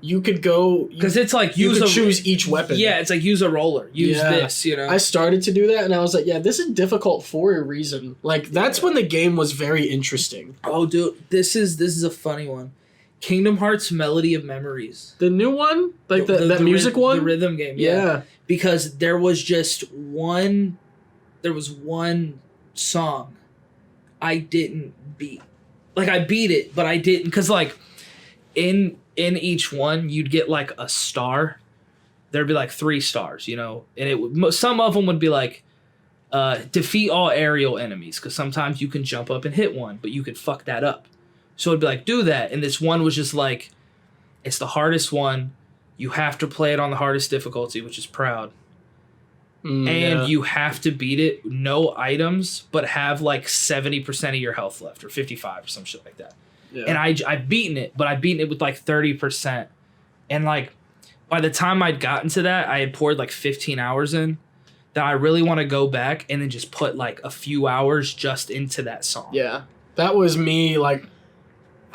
you could go, because it's like you could choose each weapon. Yeah, it's like use a roller, use this. You know, I started to do that, and I was like, yeah, this is difficult for a reason. Like that's when the game was very interesting. Oh, dude, this is a funny one. Kingdom Hearts Melody of Memories, the new one, like the music one, the rhythm game. Yeah, because there was one song I didn't beat. Like I beat it, but I didn't, because like in each one you'd get like a star. There'd be like 3 stars, you know, and some of them would be like defeat all aerial enemies, because sometimes you can jump up and hit one, but you could fuck that up. So it'd be like, do that, and this one was just like, it's the hardest one. You have to play it on the hardest difficulty, which is Proud. And you have to beat it, no items, but have like 70% of your health left, or 55 or some shit like that. Yeah. And I've beaten it, but I've beaten it with like 30%. And like by the time I'd gotten to that, I had poured like 15 hours in, that I really want to go back and then just put like a few hours just into that song. Yeah. That was me, like,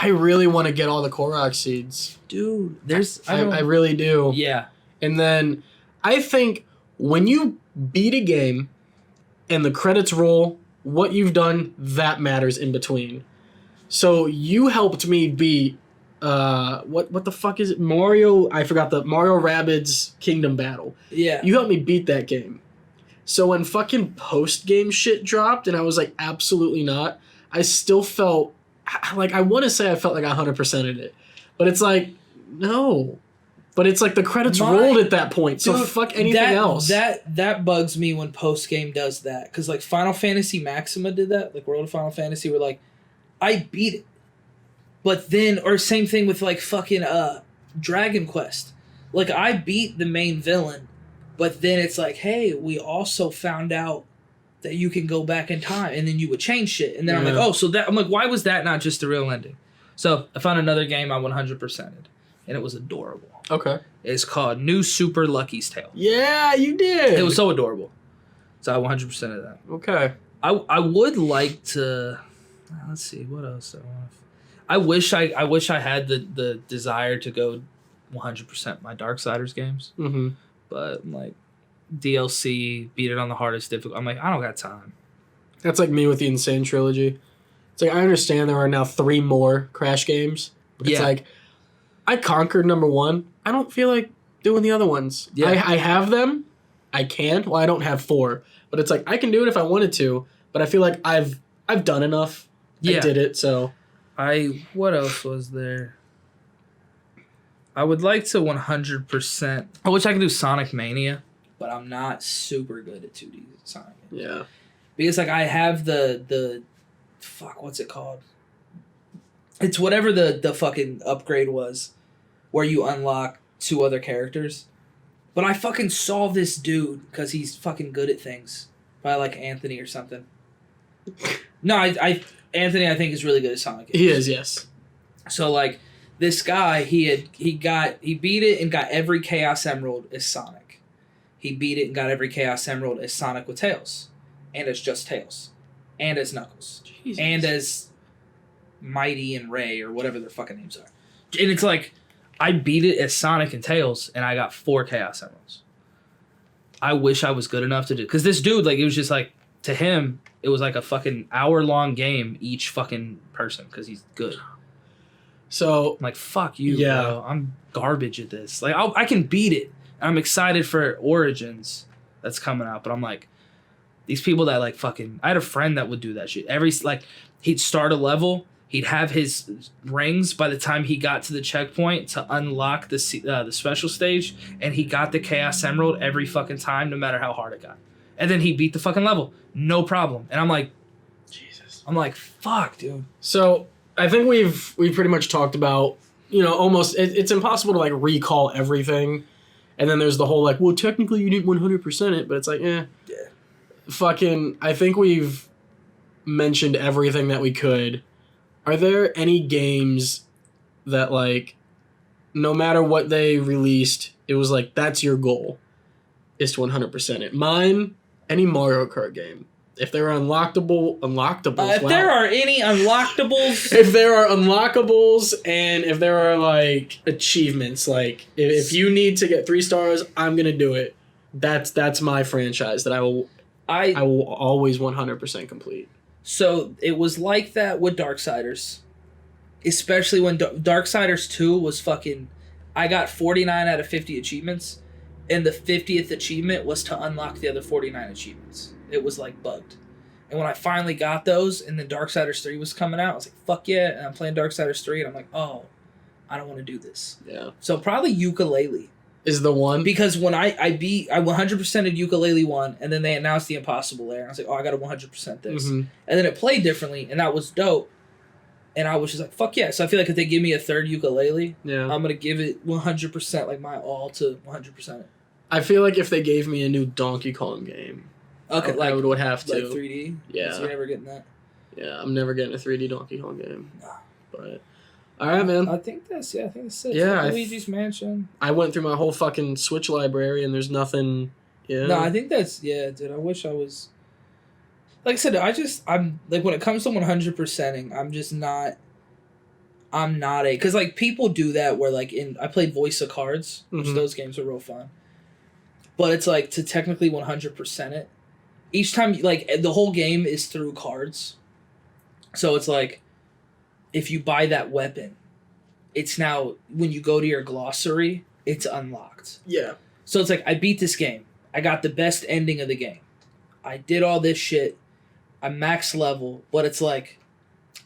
I really want to get all the Korok seeds. Dude, I really do. Yeah. And then I think when you beat a game and the credits roll, what you've done, that matters in between. So you helped me beat what the fuck is it? I forgot the Mario Rabbids Kingdom Battle. Yeah. You helped me beat that game. So when fucking post-game shit dropped and I was like, absolutely not, I still felt like, I want to say I felt like I 100%ed it. But it's like, no. But it's like the credits rolled at that point, so fuck anything else. That bugs me when post-game does that. Because like Final Fantasy Maxima did that, like World of Final Fantasy, where like, I beat it. But then, or same thing with like fucking Dragon Quest. Like I beat the main villain, but then it's like, hey, we also found out that you can go back in time, and then you would change shit. And then I'm like, oh, so that, I'm like, why was that not just the real ending? So I found another game I 100%ed, and it was adorable. Okay. It's called New Super Lucky's Tale. Yeah, you did. It was so adorable. So I 100%ed that. Okay. I would like to, let's see, what else do I want? I wish I had the desire to go 100% my Darksiders games. Mm-hmm. But like DLC, beat it on the hardest difficult. I'm like, I don't got time. That's like me with the Insane Trilogy. It's like, I understand there are now 3 more Crash games. But it's like, I conquered number 1. I don't feel like doing the other ones. Yeah. I have them. I can. Well, I don't have 4, but it's like I can do it if I wanted to. But I feel like I've done enough. Yeah. I did it. So what else was there? I would like to 100%. I wish I could do Sonic Mania, but I'm not super good at 2D Sonic. yeah. Because like I have the fuck, what's it called? It's whatever the fucking upgrade was, where you unlock 2 other characters. But I fucking saw this dude because he's fucking good at things. By like Anthony or something. No, Anthony I think is really good at Sonic games. He is, yes. So like this guy, he beat it and got every Chaos Emerald as Sonic. He beat it and got every Chaos Emerald as Sonic with Tails. And as just Tails. And as Knuckles. Jesus. And as Mighty and Ray or whatever their fucking names are. And it's like, I beat it as Sonic and Tails and I got 4 Chaos Emeralds. I wish I was good enough to do, because this dude, like, it was just like, to him, it was like a fucking hour-long game each fucking person, because he's good. So, I'm like, fuck you, yeah. bro. I'm garbage at this. Like, I can beat it. I'm excited for Origins that's coming out, but I'm like, these people that, like, fucking... I had a friend that would do that shit. He'd start a level, he'd have his rings by the time he got to the checkpoint to unlock the special stage, and he got the Chaos Emerald every fucking time, no matter how hard it got. And then he beat the fucking level. No problem. And I'm like... Jesus. I'm like, fuck, dude. So... I think we've pretty much talked about, almost, it's impossible to, like, recall everything. And then there's the whole, like, well, technically you didn't 100% it, but it's like, Yeah. Fucking, I think we've mentioned everything that we could. Are there any games that, like, no matter what they released, it was like, that's your goal, is to 100% it? Mine, any Mario Kart game. If there are unlockables, if there are any unlockables, if there are unlockables, and if there are like achievements, like if you need to get 3 stars, I'm gonna do it. That's my franchise that I will always 100% complete. So it was like that with Darksiders, especially when Darksiders 2 was fucking. I got 49 out of 50 achievements, and the 50th achievement was to unlock the other 49 achievements. It was like bugged. And when I finally got those and then Darksiders 3 was coming out, I was like, fuck yeah. And I'm playing Darksiders 3 and I'm like, oh, I don't want to do this. Yeah. So probably Yooka-Laylee. Is the one? Because when I 100%ed Yooka-Laylee 1 and then they announced the Impossible Lair. I was like, oh, I got to 100% this. Mm-hmm. And then it played differently and that was dope. And I was just like, fuck yeah. So I feel like if they give me a third Yooka-Laylee, yeah, I'm going to give it 100%, like my all to 100%. I feel like if they gave me a new Donkey Kong game, Okay, I would have to. Like 3D? Yeah. So you're never getting that? Yeah, I'm never getting a 3D Donkey Kong game. Nah. But, alright, man. I think that's it. Yeah, Luigi's Mansion. I went through my whole fucking Switch library and there's nothing. Yeah. No, I think that's, dude. I wish I was. Like I said, I'm like, when it comes to 100%ing, I'm not a. Because, like, people do that where, like, I played Voice of Cards, which those games are real fun. But it's like, to technically 100% it, each time, like, the whole game is through cards. So it's like, if you buy that weapon, it's now, when you go to your glossary, it's unlocked. Yeah. So it's like, I beat this game. I got the best ending of the game. I did all this shit. I'm max level. But it's like,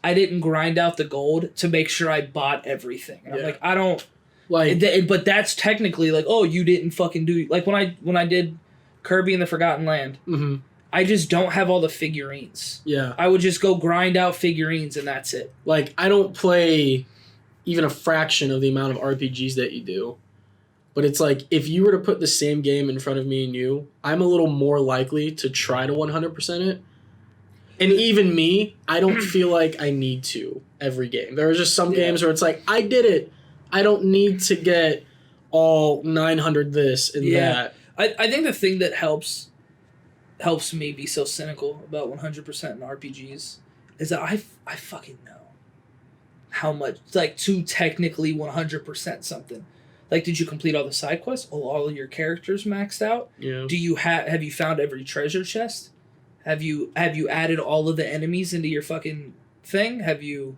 I didn't grind out the gold to make sure I bought everything. And I'm like, I don't... Like, but that's technically like, oh, you didn't fucking do... Like, when I did Kirby and the Forgotten Land, I just don't have all the figurines. Yeah. I would just go grind out figurines and that's it. Like, I don't play even a fraction of the amount of RPGs that you do. But it's like, if you were to put the same game in front of me and you, I'm a little more likely to try to 100% it. And even me, I don't feel like I need to every game. There are just some games where it's like, I did it. I don't need to get all 900 this and that. I think the thing that helps me be so cynical about 100% in RPGs is that I fucking know how much, like, to technically 100% something. Like, did you complete all the side quests? All your characters maxed out? Yeah. Do you have you found every treasure chest? Have you added all of the enemies into your fucking thing? Have you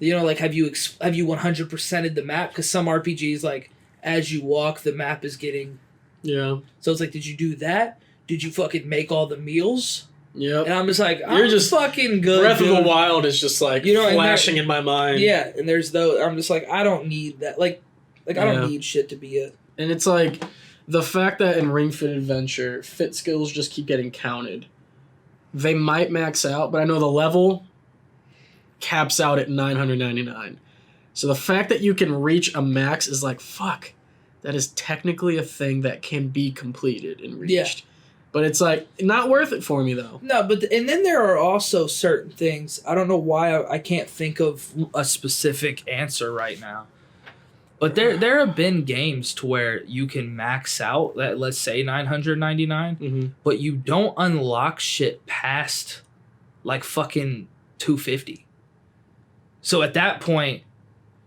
100%ed the map? Because some RPGs, like, as you walk, the map is getting. Yeah. So it's like, did you do that? Did you fucking make all the meals? Yep. And I'm just like, I'm just fucking good. Breath of the Wild is just like flashing in my mind. Yeah, and there's those. I'm just like, I don't need that. Like I don't need shit to be a. And it's like the fact that in Ring Fit Adventure, fit skills just keep getting counted. They might max out, but I know the level caps out at 999. So the fact that you can reach a max is like, fuck, that is technically a thing that can be completed and reached. Yeah. But it's like not worth it for me though. No, but and then there are also certain things. I don't know why I can't think of a specific answer right now. But there have been games to where you can max out that, let's say 999, but you don't unlock shit past like fucking 250. So at that point,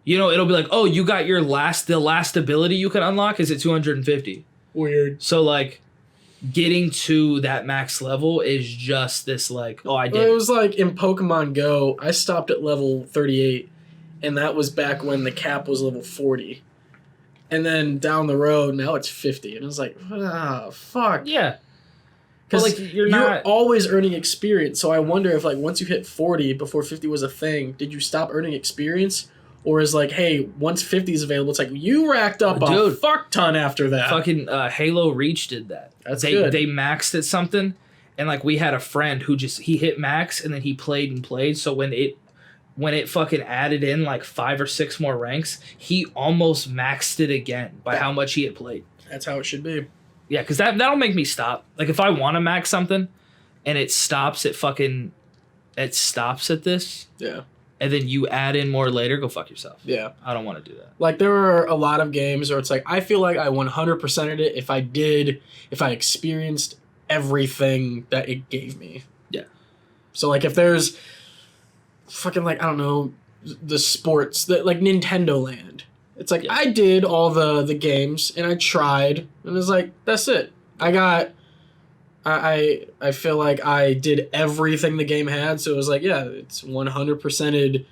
you know, it'll be like, oh, you got the last ability you can unlock is at 250. Weird. So like getting to that max level is just this like, oh, I did. Well, it was like in Pokemon Go, I stopped at level 38, and that was back when the cap was level 40. And then down the road, now it's 50. And I was like, fuck. Yeah. Because like, you're always earning experience. So I wonder if like once you hit 40, before 50 was a thing, did you stop earning experience? Or is like, hey, once 50 is available, it's like you racked up a fuck ton after that. Fucking Halo Reach did that. That's good. They maxed at something, and like we had a friend who he hit max and then he played and played. So when it fucking added in like 5 or 6 more ranks, he almost maxed it again by how much he had played. That's how it should be. Yeah, because that'll make me stop. Like if I want to max something, and it stops at this. Yeah. And then you add in more later, go fuck yourself. Yeah. I don't want to do that. Like, there are a lot of games where it's like, I feel like I 100%ed it if I experienced everything that it gave me. Yeah. So, like, if there's fucking, like, I don't know, the sports, like Nintendo Land. It's like, I did all the games, and I tried, and it's like, that's it. I feel like I did everything the game had, so it was like, yeah, it's 100%ed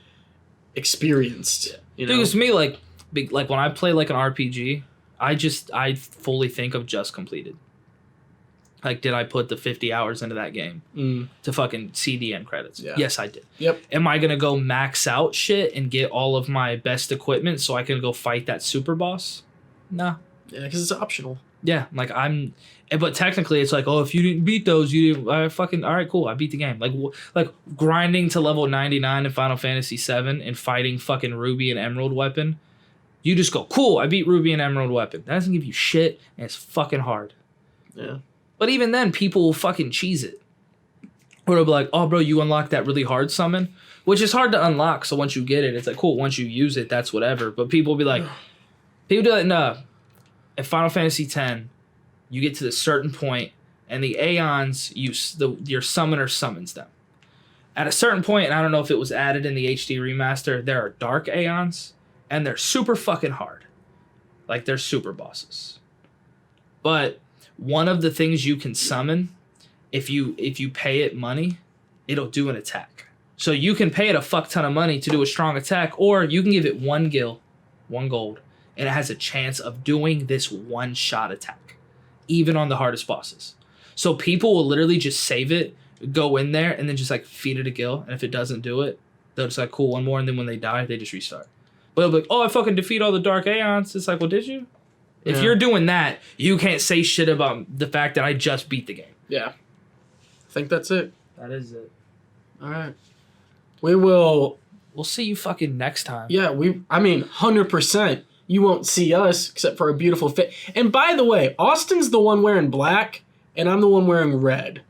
experienced. You know? Because to me, like when I play like an RPG, I fully think of just completed. Like, did I put the 50 hours into that game to fucking see the end credits? Yeah. Yes, I did. Yep. Am I gonna go max out shit and get all of my best equipment so I can go fight that super boss? Nah. Yeah, because it's optional. Yeah, like but technically it's like, oh, if you didn't beat those, you didn't. All right, cool, I beat the game. Like grinding to level 99 in Final Fantasy VII and fighting fucking Ruby and Emerald Weapon. You just go, cool, I beat Ruby and Emerald Weapon. That doesn't give you shit, and it's fucking hard. Yeah. But even then, people will fucking cheese it. Or they'll be like, oh, bro, you unlocked that really hard summon, which is hard to unlock. So once you get it, it's like, cool. Once you use it, that's whatever. But people will be like, nah. At Final Fantasy X, you get to this certain point, and the Aeons, your summoner summons them. At a certain point, and I don't know if it was added in the HD remaster, there are dark Aeons, and they're super fucking hard. Like, they're super bosses. But one of the things you can summon, if you pay it money, it'll do an attack. So you can pay it a fuck ton of money to do a strong attack, or you can give it 1 gil, 1 gold, and it has a chance of doing this one-shot attack, even on the hardest bosses. So people will literally just save it, go in there, and then just like feed it a gil, and if it doesn't do it, they'll just like, cool, 1 more, and then when they die, they just restart. But they'll be like, oh, I fucking defeat all the Dark Aeons. It's like, well, did you? Yeah. If you're doing that, you can't say shit about the fact that I just beat the game. Yeah. I think that's it. That is it. All right. We'll see you fucking next time. Yeah, 100%. You won't see us except for a beautiful fit. And by the way, Austin's the one wearing black, and I'm the one wearing red.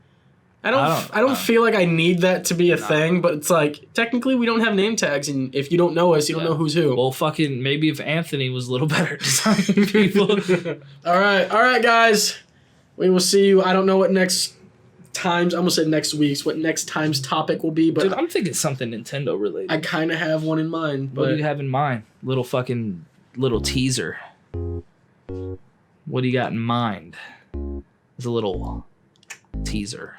I don't feel like I need that to be a thing, but it's like, technically we don't have name tags, and if you don't know us, you don't know who's who. Well, fucking maybe if Anthony was a little better at designing people. All right, guys. We will see you. I don't know what next times, I almost said next week's, what next time's topic will be, but dude, I'm thinking something Nintendo related. I kind of have one in mind. What do you have in mind? Little teaser. What do you got in mind? It's a little teaser.